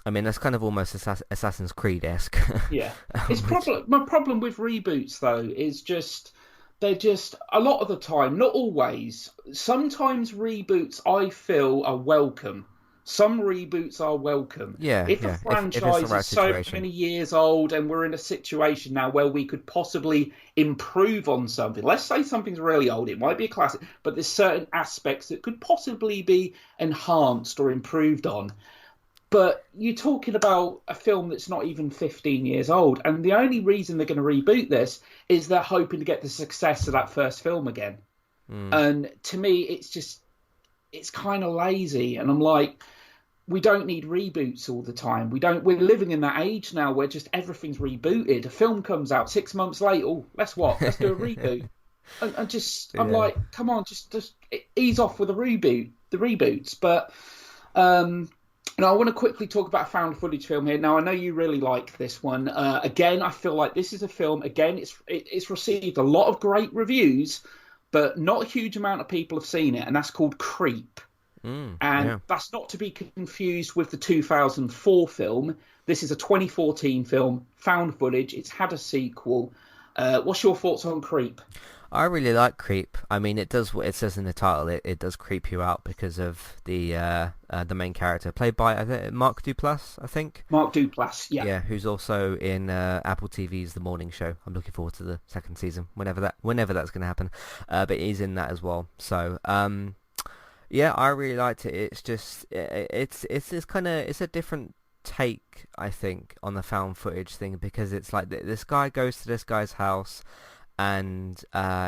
Speaker 2: I mean, that's kind of almost Assassin's Creed-esque.
Speaker 1: Yeah, it's
Speaker 2: Which,
Speaker 1: problem. My problem with reboots though is just they're just a lot of the time, not always. Sometimes reboots I feel are welcome. Some reboots are welcome.
Speaker 2: yeah,
Speaker 1: If a
Speaker 2: yeah, if it's the
Speaker 1: franchise
Speaker 2: right
Speaker 1: is so
Speaker 2: situation.
Speaker 1: many years old and we're in a situation now where we could possibly improve on something, let's say something's really old, it might be a classic, but there's certain aspects that could possibly be enhanced or improved on. But you're talking about a film that's not even 15 years old, and the only reason they're going to reboot this is they're hoping to get the success of that first film again.
Speaker 2: Mm,
Speaker 1: And to me, it's kind of lazy. And I'm like, we don't need reboots all the time. We're living in that age now where just everything's rebooted. A film comes out 6 months later. Oh, let's what? Let's do a reboot. I'm
Speaker 2: yeah.
Speaker 1: like, come on, just ease off with the reboots. But um, I want to quickly talk about a found footage film here. Now, I know you really like this one. Again, I feel like this is a film. Again, it's received a lot of great reviews, but not a huge amount of people have seen it, and that's called Creep. And
Speaker 2: Yeah.
Speaker 1: that's not to be confused with the 2004 film. This is a 2014 film, found footage. It's had a sequel. What's your thoughts on Creep?
Speaker 2: I really like Creep. I mean, it does what it says in the title. It does creep you out because of the main character played by I think, Mark Duplass, I think.
Speaker 1: Mark Duplass, yeah.
Speaker 2: Yeah, who's also in Apple TV's The Morning Show. I'm looking forward to the second season, whenever that's going to happen. But he's in that as well. So, yeah, I really liked it. It's just it's kind of it's a different take, I think, on the found footage thing because it's like this guy goes to this guy's house and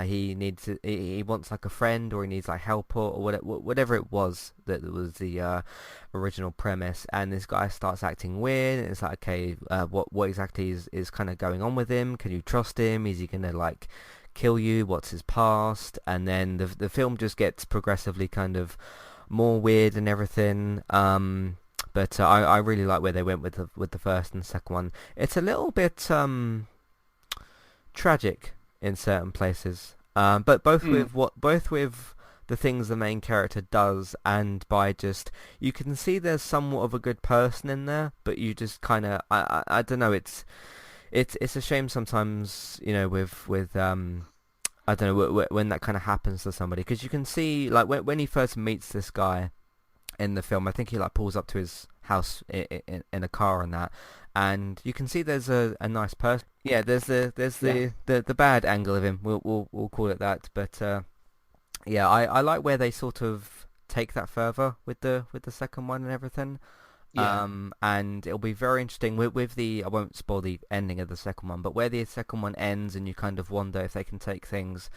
Speaker 2: he wants like a friend or he needs like help or whatever it was that was the original premise, and this guy starts acting weird and it's like, okay, what exactly is kind of going on with him? Can you trust him? Is he gonna like kill you? What's his past? And then the film just gets progressively kind of more weird and everything. But I really like where they went with the first and second one. It's a little bit tragic in certain places. But
Speaker 1: Mm,
Speaker 2: both with the things the main character does, and by just you can see there's somewhat of a good person in there, but you just kind of I don't know. It's a shame sometimes, with I don't know when that kind of happens to somebody, because you can see like when he first meets this guy in the film. I think he like pulls up to his house in a car and that, and you can see there's a nice person. Yeah, there's
Speaker 1: yeah.
Speaker 2: the bad angle of him. We'll call it that. But yeah, I like where they sort of take that further with the second one and everything.
Speaker 1: Yeah.
Speaker 2: And it'll be very interesting with the I won't spoil the ending of the second one, but where the second one ends, and you kind of wonder if they can take things,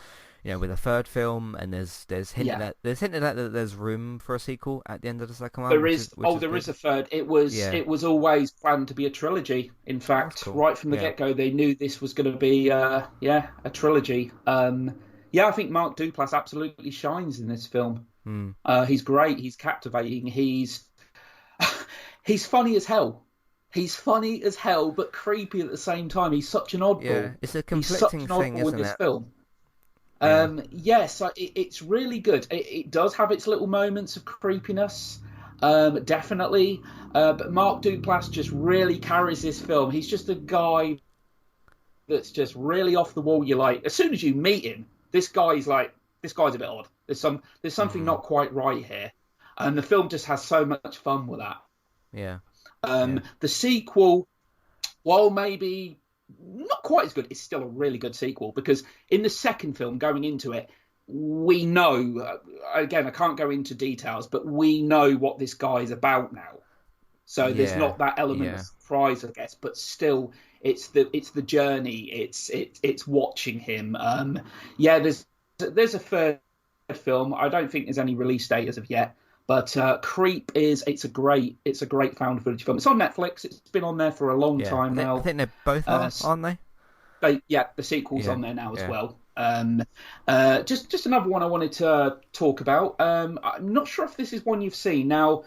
Speaker 2: with a third film, and
Speaker 1: Yeah.
Speaker 2: there's hinted at that there's room for a sequel at the end of the second one,
Speaker 1: There
Speaker 2: which is
Speaker 1: is.
Speaker 2: which
Speaker 1: Oh,
Speaker 2: is
Speaker 1: there is
Speaker 2: good.
Speaker 1: a third. It was.
Speaker 2: Yeah,
Speaker 1: It was always planned to be a trilogy. In
Speaker 2: that's
Speaker 1: fact,
Speaker 2: cool.
Speaker 1: right from the
Speaker 2: Yeah.
Speaker 1: get go, they knew this was going to be. Yeah, a trilogy. Yeah, I think Mark Duplass absolutely shines in this film.
Speaker 2: Hmm.
Speaker 1: He's great. He's captivating. He's funny as hell. He's funny as hell, but creepy at the same time. He's such an
Speaker 2: Yeah,
Speaker 1: oddball.
Speaker 2: it's a
Speaker 1: He's such
Speaker 2: conflicting
Speaker 1: an
Speaker 2: thing,
Speaker 1: oddball in
Speaker 2: isn't
Speaker 1: this
Speaker 2: it?
Speaker 1: film.
Speaker 2: Yeah.
Speaker 1: Yes, it's really good. It does have its little moments of creepiness. Definitely. But Mark Duplass just really carries this film. He's just a guy that's just really off the wall. You're like, as soon as you meet him, this guy's a bit odd. There's something
Speaker 2: Mm.
Speaker 1: not quite right here, and the film just has so much fun with that.
Speaker 2: Yeah. Yeah.
Speaker 1: The sequel, while maybe not quite as good, it's still a really good sequel because in the second film, going into it, we know. Again, I can't go into details, but we know what this guy's about now. So there's
Speaker 2: Yeah.
Speaker 1: not that element of
Speaker 2: Yeah.
Speaker 1: surprise, I guess, but still, it's the journey. It's watching him. Yeah, there's a third film. I don't think there's any release date as of yet, but Creep it's a great found footage film. It's on Netflix. It's been on there for a long
Speaker 2: Yeah.
Speaker 1: time
Speaker 2: I
Speaker 1: now.
Speaker 2: think they both
Speaker 1: Uh,
Speaker 2: are, aren't they?
Speaker 1: yeah, the sequel's
Speaker 2: Yeah.
Speaker 1: on there now as
Speaker 2: Yeah.
Speaker 1: well. Just another one I wanted to talk about. I'm not sure if this is one you've seen. Now,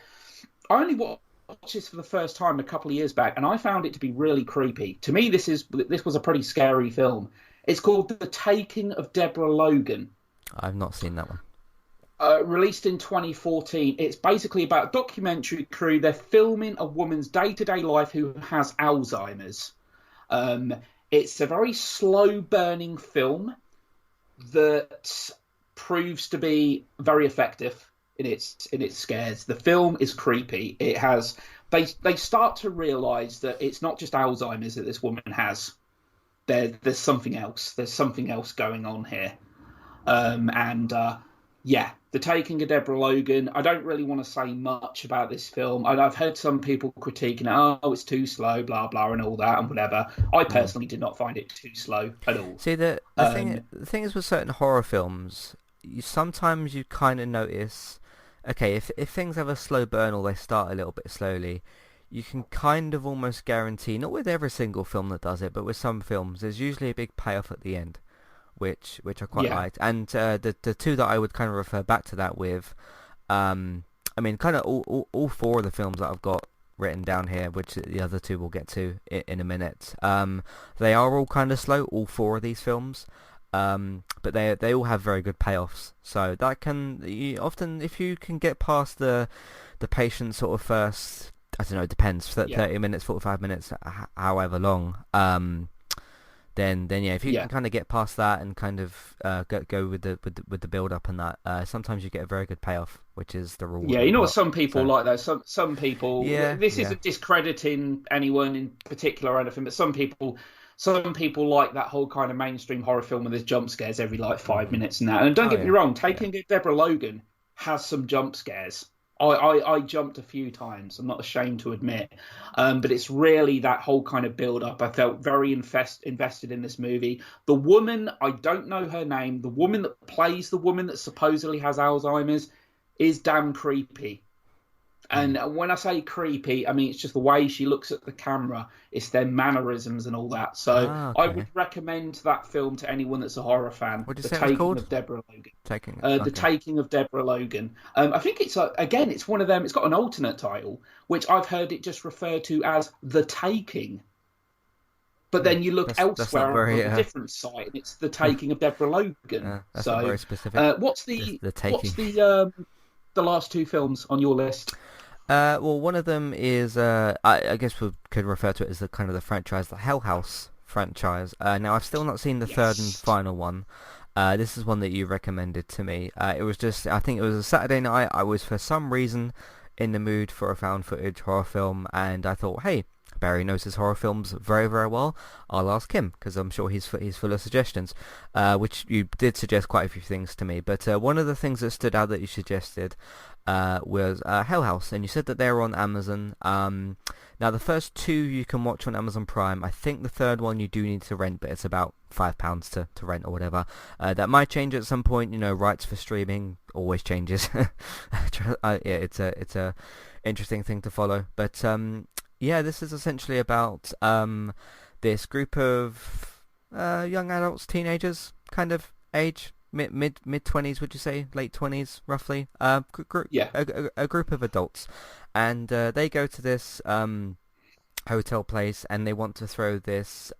Speaker 1: I only watched this for the first time a couple of years back, and I found it to be really creepy. To me, this was a pretty scary film. It's called The Taking of Deborah Logan.
Speaker 2: I've not seen that one.
Speaker 1: Released in 2014. It's basically about a documentary crew. They're filming a woman's day-to-day life who has Alzheimer's. Um, it's a very slow-burning film that proves to be very effective in its scares. The film is creepy. It has they start to realise that it's not just Alzheimer's that this woman has. There's something else. There's something else going on here. And Yeah, the taking of Deborah Logan. I don't really want to say much about this film. I've heard some people critiquing it. Oh, it's too slow, blah blah, and all that and whatever. I
Speaker 2: Mm.
Speaker 1: personally did not find it too slow at all.
Speaker 2: See,
Speaker 1: Um,
Speaker 2: the thing is with certain horror films, sometimes you kind of notice, okay, if things have a slow burn or they start a little bit slowly, you can kind of almost guarantee, not with every single film that does it, but with some films, there's usually a big payoff at the end, which I quite
Speaker 1: yeah,
Speaker 2: liked. And the two that I would kind of refer back to that with, I mean, kind of all four of the films that I've got written down here, which the other two we'll get to in a minute. They are all kind of slow, all four of these films, but they all have very good payoffs. So that often, if you can get past the patient sort of first, I don't know, it depends,
Speaker 1: yeah,
Speaker 2: 30 minutes, 45 minutes, however long. Then yeah, if you
Speaker 1: yeah.
Speaker 2: can kind of get past that and kind of go with the build up and that, sometimes you get a very good payoff, which is the reward
Speaker 1: Yeah,
Speaker 2: of
Speaker 1: you
Speaker 2: the
Speaker 1: know what?
Speaker 2: plot.
Speaker 1: Some people
Speaker 2: So
Speaker 1: like that. Some people.
Speaker 2: yeah,
Speaker 1: This
Speaker 2: yeah.
Speaker 1: isn't discrediting anyone in particular or anything, but some people like that whole kind of mainstream horror film where there's jump scares every like 5 minutes and that. And don't
Speaker 2: Oh
Speaker 1: get me
Speaker 2: yeah,
Speaker 1: wrong,
Speaker 2: yeah.
Speaker 1: Taking Deborah Logan has some jump scares. I jumped a few times. I'm not ashamed to admit, but it's really that whole kind of build up. I felt very invested in this movie. The woman, I don't know her name. The woman that plays the woman that supposedly has Alzheimer's is damn creepy.
Speaker 2: Mm.
Speaker 1: And when I say creepy, I mean it's just the way she looks at the camera, it's their mannerisms and all that. So
Speaker 2: Ah,
Speaker 1: I would
Speaker 2: okay.
Speaker 1: recommend that film to anyone that's a horror fan.
Speaker 2: What did you
Speaker 1: The
Speaker 2: say it was
Speaker 1: Taking
Speaker 2: called?
Speaker 1: of Deborah Logan.
Speaker 2: Taking.
Speaker 1: The
Speaker 2: Okay.
Speaker 1: Taking of Deborah Logan. I think again, it's one of them. It's got an alternate title, which I've heard it just referred to as The Taking. But
Speaker 2: Hmm.
Speaker 1: then you look
Speaker 2: That's not
Speaker 1: elsewhere
Speaker 2: very
Speaker 1: on a different site, and it's The Taking of Deborah Logan.
Speaker 2: that's not
Speaker 1: So,
Speaker 2: very specific.
Speaker 1: what's
Speaker 2: The
Speaker 1: the
Speaker 2: the
Speaker 1: what's
Speaker 2: taking.
Speaker 1: the last two films on your list?
Speaker 2: Well, one of them is I guess we could refer to it as the kind of the franchise, the Hell House franchise. Now I've still not seen the third and
Speaker 1: Yes.
Speaker 2: final one. This is one that you recommended to me. It was just, I think it was a Saturday night. I was for some reason in the mood for a found footage horror film, and I thought, hey, Barry knows his horror films very, very well. I'll ask him because I'm sure he's full of suggestions. Which you did suggest quite a few things to me, but one of the things that stood out that you suggested was Hell House, and you said that they were on Amazon. Now the first two you can watch on Amazon Prime. I think the third one you do need to rent, but it's about £5 to rent or whatever. That might change at some point. You know, rights for streaming always changes. Yeah, it's a interesting thing to follow. But yeah, this is essentially about this group of young adults, teenagers, kind of age. Mid 20s, would you say? Late 20s, roughly.
Speaker 1: Yeah.
Speaker 2: A group of adults, and they go to this hotel place, and they want to throw this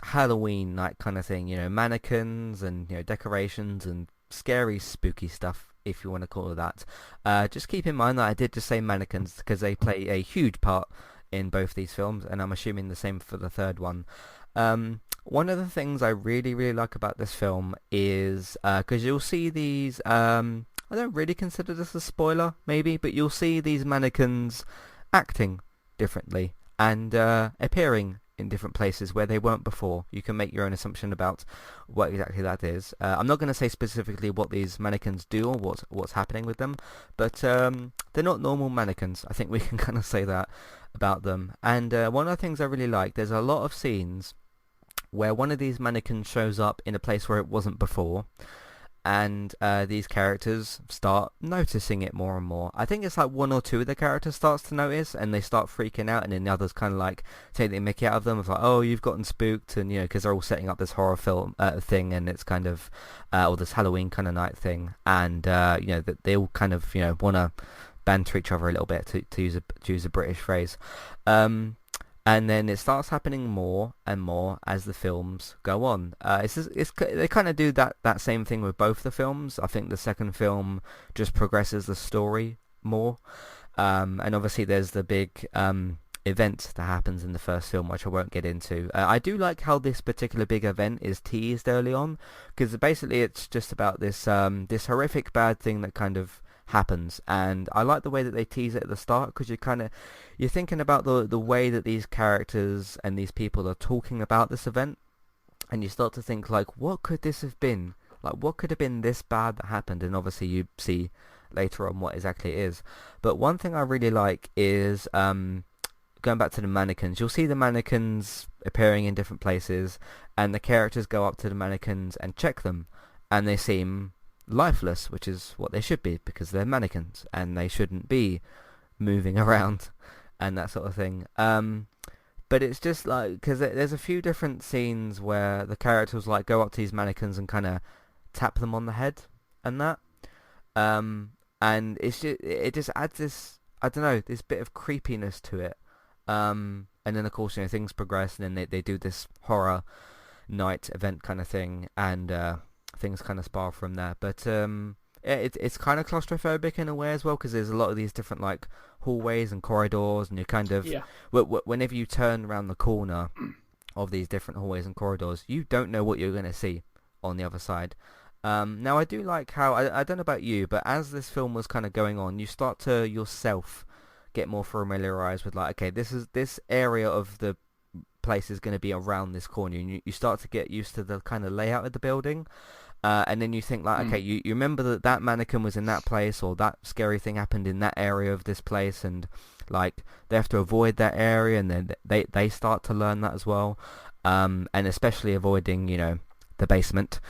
Speaker 2: Halloween night kind of thing. You know, mannequins and decorations and scary, spooky stuff if you want to call it that. Just keep in mind that I did just say mannequins because they play a huge part in both these films, and I'm assuming the same for the third one. One of the things I really, really like about this film is because you'll see these. I don't really consider this a spoiler, maybe, but you'll see these mannequins acting differently and appearing in different places where they weren't before. You can make your own assumption about what exactly that is. I'm not going to say specifically what these mannequins do or what's happening with them, but they're not normal mannequins. I think we can kind of say that about them. And one of the things I really like, there's a lot of scenes where one of these mannequins shows up in a place where it wasn't before, and these characters start noticing it more and more. I think it's like one or two of the characters starts to notice, and they start freaking out, and then the others kind of like take the mickey out of them. It's like, oh, you've gotten spooked, and because they're all setting up this horror film thing, and it's kind of or this Halloween kind of night thing, and that they all kind of want to banter each other a little bit to use a British phrase. And then it starts happening more and more as the films go on. They kind of do that same thing with both the films. I think the second film just progresses the story more. And obviously there's the big event that happens in the first film, which I won't get into. I do like how this particular big event is teased early on, because basically it's just about this horrific bad thing that kind of happens, and I like the way that they tease it at the start, because you're thinking about the way that these characters and these people are talking about this event, and you start to think like, what could this have been? Like, what could have been this bad that happened? And obviously you see later on what exactly it is. But one thing I really like is going back to the mannequins. You'll see the mannequins appearing in different places, and the characters go up to the mannequins and check them, and they seem lifeless, which is what they should be, because they're mannequins and they shouldn't be moving around and that sort of thing. But it's just like, because there's a few different scenes where the characters like go up to these mannequins and kind of tap them on the head and that, and it just adds this, I don't know, this bit of creepiness to it. And then of course things progress, and then they do this horror night event kind of thing, and things kind of spiral from there. But it's kind of claustrophobic in a way as well, because there's a lot of these different like hallways and corridors, and you kind of whenever you turn around the corner of these different hallways and corridors, you don't know what you're going to see on the other side. Now I do like how, I don't know about you, but as this film was kind of going on, you start to yourself get more familiarized with like, okay, this area of the place is going to be around this corner, and you start to get used to the kind of layout of the building. And then you think like, okay, you remember that mannequin was in that place, or that scary thing happened in that area of this place, and like they have to avoid that area, and then they start to learn that as well, and especially avoiding the basement,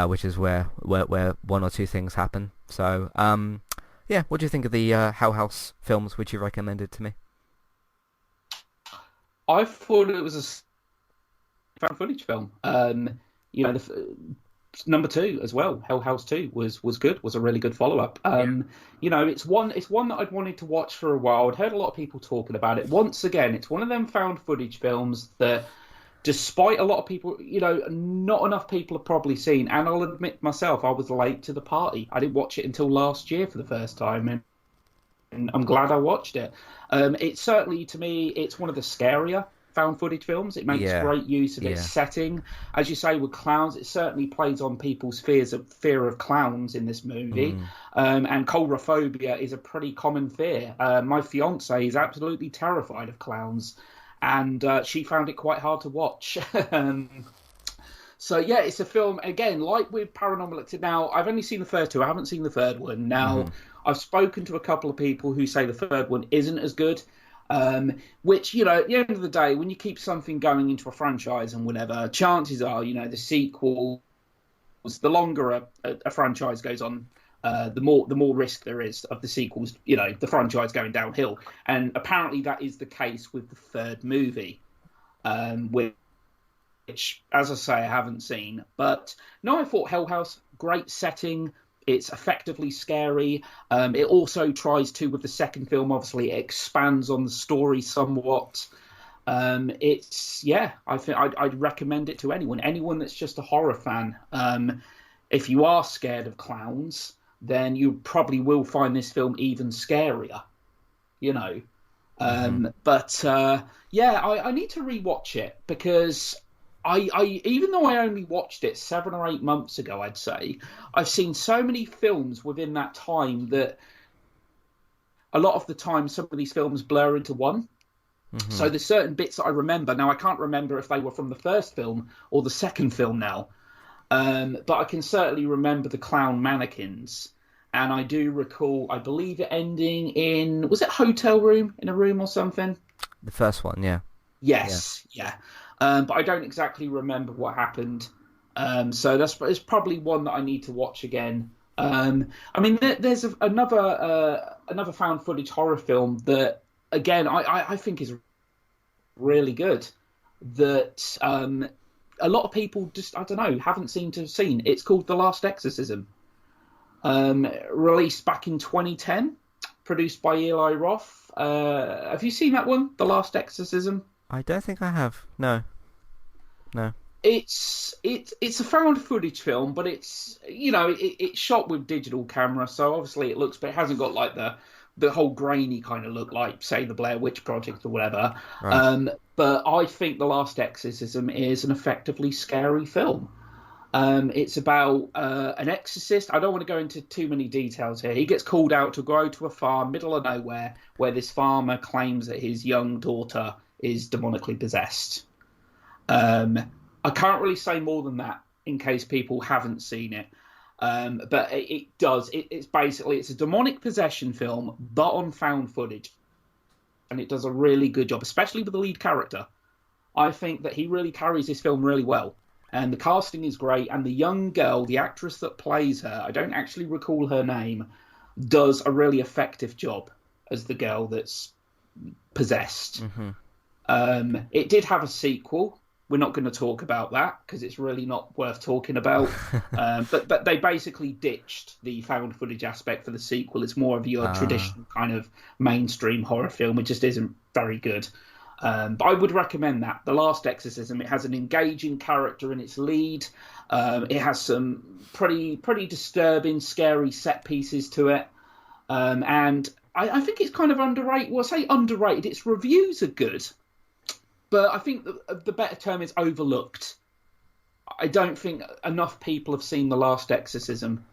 Speaker 2: which is where one or two things happen. So what do you think of the Hell House films, which you recommended to me?
Speaker 1: I thought it was a found footage film. Number 2 as well, Hell House 2 was good, was a really good follow-up. It's one that I'd wanted to watch for a while. I'd heard a lot of people talking about it. Once again, it's one of them found footage films that, despite a lot of people, not enough people have probably seen, and I'll admit myself, I was late to the party. I didn't watch it until last year for the first time, and I'm glad I watched it. It's certainly, to me, it's one of the scarier found footage films. It makes great use of its setting. As you say, with clowns, it certainly plays on people's fear of clowns in this movie. And coulrophobia is a pretty common fear. My fiance is absolutely terrified of clowns, and she found it quite hard to watch. So yeah, it's a film, again, like with Paranormal Activity. Now, I've only seen the first two. I haven't seen the third one. Now, I've spoken to a couple of people who say the third one isn't as good. Which, at the end of the day, when you keep something going into a franchise and whatever, chances are, the sequels, the longer a franchise goes on, the more risk there is of the sequels, the franchise going downhill. And apparently that is the case with the third movie, which, as I say, I haven't seen. But no, I thought Hell House, great setting. It's effectively scary. It also tries to, with the second film, obviously, it expands on the story somewhat. I think I'd recommend it to anyone that's just a horror fan. If you are scared of clowns, then you probably will find this film even scarier, you know. Yeah, I need to rewatch it because even though I only watched it 7 or 8 months ago, I'd say I've seen so many films within that time that a lot of the time some of these films blur into one. So there's certain bits that I remember. Now I can't remember if they were from the first film or the second film now, but I can certainly remember the clown mannequins. And I do recall, I believe it ending in, was it hotel room, in a room or something?
Speaker 2: The first one, yeah.
Speaker 1: Yes, yeah. But I don't exactly remember what happened. So it's probably one that I need to watch again. I mean, there's another found footage horror film that, again, I think is really good. That a lot of people just, I don't know, haven't seemed to have seen. It's called The Last Exorcism. Released back in 2010, produced by Eli Roth. Have you seen that one, The Last Exorcism?
Speaker 2: I don't think I have. No.
Speaker 1: It's a found footage film, but it's it's shot with digital camera, so obviously it looks, but it hasn't got like the whole grainy kind of look like, say, the Blair Witch Project or whatever.
Speaker 2: Right.
Speaker 1: But I think The Last Exorcism is an effectively scary film. It's about an exorcist. I don't want to go into too many details here. He gets called out to go to a farm, middle of nowhere, where this farmer claims that his young daughter is demonically possessed. I can't really say more than that in case people haven't seen it. But it does. It's basically, it's a demonic possession film, but on found footage. And it does a really good job, especially with the lead character. I think that he really carries this film really well. And the casting is great. And the young girl, the actress that plays her, I don't actually recall her name, does a really effective job as the girl that's possessed. It did have a sequel. We're not going to talk about that because it's really not worth talking about. But they basically ditched the found footage aspect for the sequel. It's more of your traditional kind of mainstream horror film. It just isn't very good. But I would recommend that. The Last Exorcism, it has an engaging character in its lead. It has some pretty disturbing, scary set pieces to it. And I think it's kind of underrated. Well, I say underrated. Its reviews are good. But I think the better term is overlooked. I don't think enough people have seen The Last Exorcism.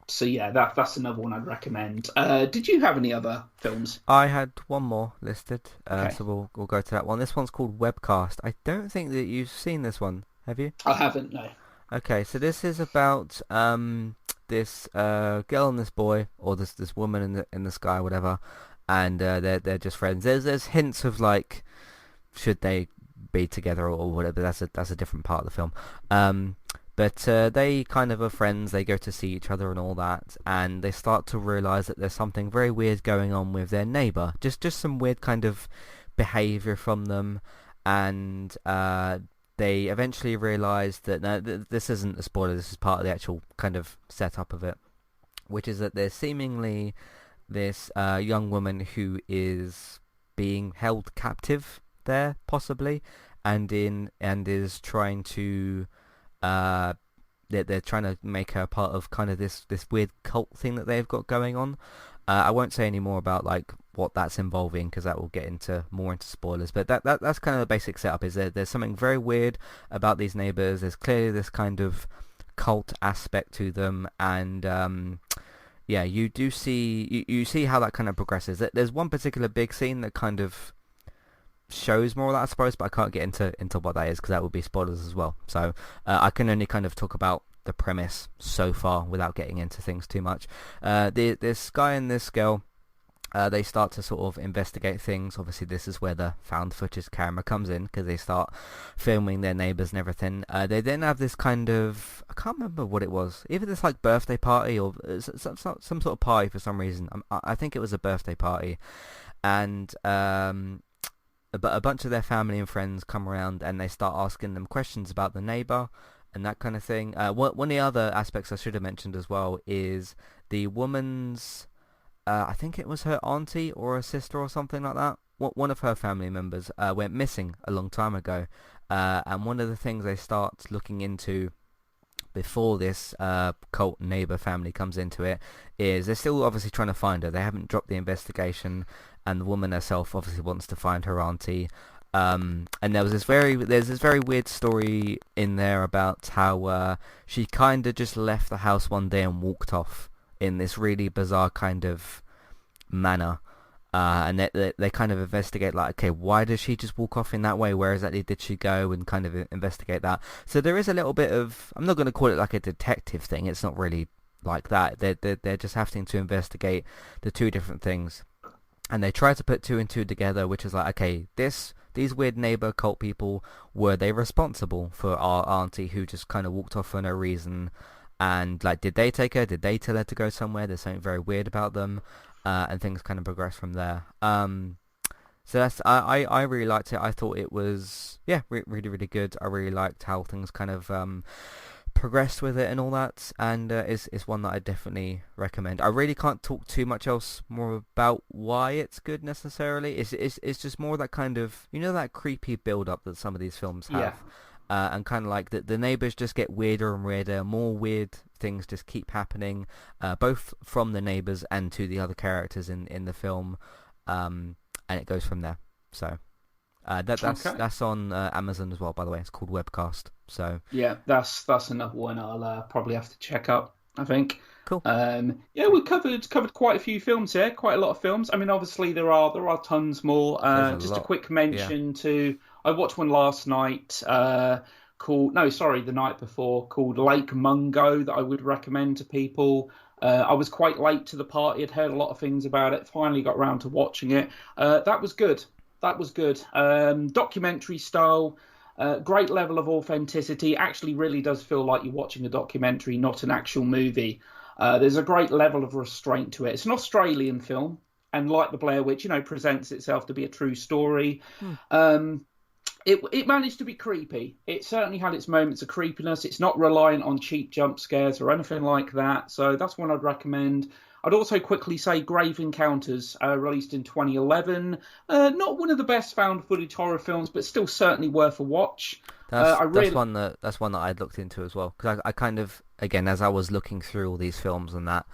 Speaker 1: So yeah, that's another one I'd recommend. Did you have any other films?
Speaker 2: I had one more listed,
Speaker 1: Okay.
Speaker 2: so we'll go to that one. This one's called Webcast. I don't think that you've seen this one, have you?
Speaker 1: I haven't, no.
Speaker 2: Okay, so this is about this girl and this boy, or this woman in the sky, whatever, and they're just friends. There's hints of like, should they be together or whatever. That's a different part of the film. But they kind of are friends. They go to see each other and all that, and they start to realize that there's something very weird going on with their neighbor. Just some weird kind of behavior from them, and they eventually realize that this isn't a spoiler. This is part of the actual kind of setup of it, which is that there's seemingly this young woman who is being held captive there, possibly, and is trying to they're trying to make her part of kind of this weird cult thing that they've got going on. I won't say any more about like what that's involving because that will get more into spoilers. But that's kind of the basic setup. Is there's something very weird about these neighbors. There's clearly this kind of cult aspect to them, and yeah, you do see you see how that kind of progresses. There's one particular big scene that kind of shows more of that, I suppose, but I can't get into what that is because that would be spoilers as well. So I can only kind of talk about the premise so far without getting into things too much. This guy and this girl, they start to sort of investigate things. Obviously, this is where the found footage camera comes in because they start filming their neighbours and everything. They then have this kind of, I can't remember what it was, either this like birthday party or some sort of party for some reason. I think it was a birthday party, and but a bunch of their family and friends come around and they start asking them questions about the neighbour and that kind of thing. One of the other aspects I should have mentioned as well is the woman's, I think it was her auntie or a sister or something like that. One of her family members went missing a long time ago, and one of the things they start looking into before this cult neighbor family comes into it is they're still obviously trying to find her. They haven't dropped the investigation, and the woman herself obviously wants to find her auntie. And there's this very weird story in there about how she kind of just left the house one day and walked off in this really bizarre kind of manner. And they kind of investigate, like, okay, why does she just walk off in that way? Where exactly did she go? And kind of investigate that. So there is a little bit of, I'm not going to call it like a detective thing. It's not really like that. They're just having to investigate the two different things. And they try to put two and two together, which is like, okay, these weird neighbor cult people, were they responsible for our auntie who just kind of walked off for no reason? And, like, did they take her? Did they tell her to go somewhere? There's something very weird about them. And things kind of progress from there. So that's I really liked it. I thought it was really, really good. I really liked how things kind of progressed with it and all that. And it's one that I definitely recommend. I really can't talk too much else more about why it's good necessarily. It's just more that kind of, you know, that creepy build up that some of these films have. And kind of like the neighbors just get weirder and weirder. More weird things just keep happening, both from the neighbors and to the other characters in the film, and it goes from there. So that's on Amazon as well, by the way. It's called Webcast. So
Speaker 1: yeah, that's another one I'll probably have to check out, I think.
Speaker 2: Cool.
Speaker 1: We covered quite a few films here, quite a lot of films. I mean, obviously there are tons more. Just a quick mention to, I watched one last night the night before, called Lake Mungo, that I would recommend to people. I was quite late to the party. I'd heard a lot of things about it. Finally got around to watching it. That was good. Documentary style. Great level of authenticity. Actually really does feel like you're watching a documentary, not an actual movie. There's a great level of restraint to it. It's an Australian film, and like the Blair Witch, presents itself to be a true story. It managed to be creepy. It certainly had its moments of creepiness. It's not reliant on cheap jump scares or anything like that. So that's one I'd recommend. I'd also quickly say Grave Encounters, released in 2011. Not one of the best found footage horror films, but still certainly worth a watch.
Speaker 2: That's one that I'd looked into as well, because I kind of, again, as I was looking through all these films and that,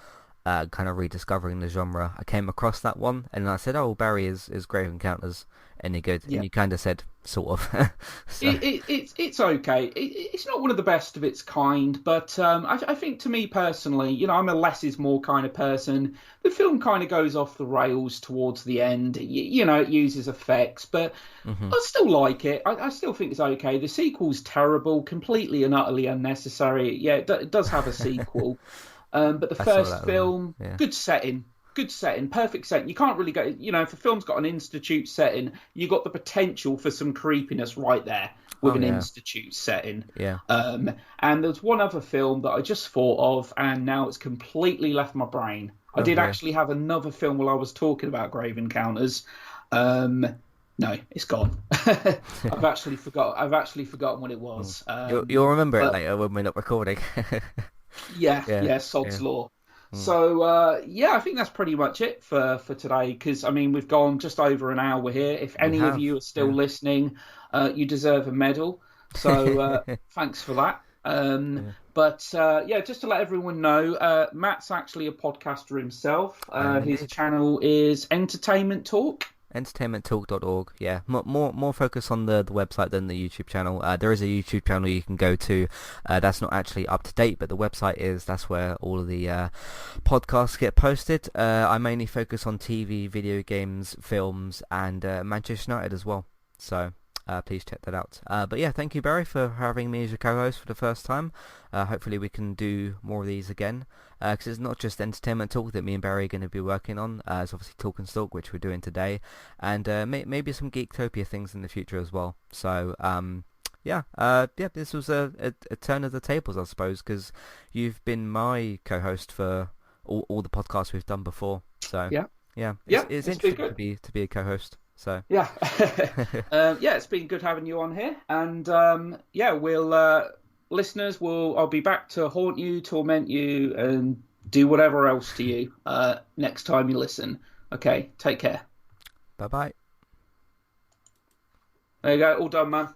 Speaker 2: kind of rediscovering the genre, I came across that one, and I said, "Oh, Barry, is Grave Encounters any good?" Yeah. And you kind of said, "Sort of."
Speaker 1: So. It's okay. It's not one of the best of its kind, but I think, to me personally, I'm a less is more kind of person. The film kind of goes off the rails towards the end. It uses effects, but I still like it. I still think it's okay. The sequel's terrible, completely and utterly unnecessary. Yeah, it does have a sequel. But the first film, good setting, perfect setting. You can't really go, if a film's got an institute setting, you got the potential for some creepiness right there with an institute setting.
Speaker 2: Yeah.
Speaker 1: And there's one other film that I just thought of, and now it's completely left my brain. I did actually have another film while I was talking about Grave Encounters. No, it's gone. I've actually forgotten what it was.
Speaker 2: You'll remember it later when we're not recording.
Speaker 1: Sod's Law. So, I think that's pretty much it for today, because, we've gone just over an hour here. If any of you are still listening, you deserve a medal. So, thanks for that. But, just to let everyone know, Matt's actually a podcaster himself. His channel is Entertainment Talk.
Speaker 2: entertainmenttalk.org. More focus on the website than the YouTube channel. There is a YouTube channel you can go to. That's not actually up to date, but the website is. That's where all of the podcasts get posted. I mainly focus on TV, video games, films, and Manchester United as well. So please check that out. But thank you, Barry, for having me as your co-host for the first time. Hopefully we can do more of these again, because it's not just Entertainment Talk that me and Barry are going to be working on. It's obviously Talk and Stalk, which we're doing today, and maybe some Geektopia things in the future as well. So this was a turn of the tables, I suppose, because you've been my co-host for all the podcasts we've done before. So it's interesting to be a co-host. So
Speaker 1: it's been good having you on here, and we'll listeners, I'll be back to haunt you, torment you, and do whatever else to you next time you listen. Okay, take care.
Speaker 2: Bye.
Speaker 1: There you go, all done, man.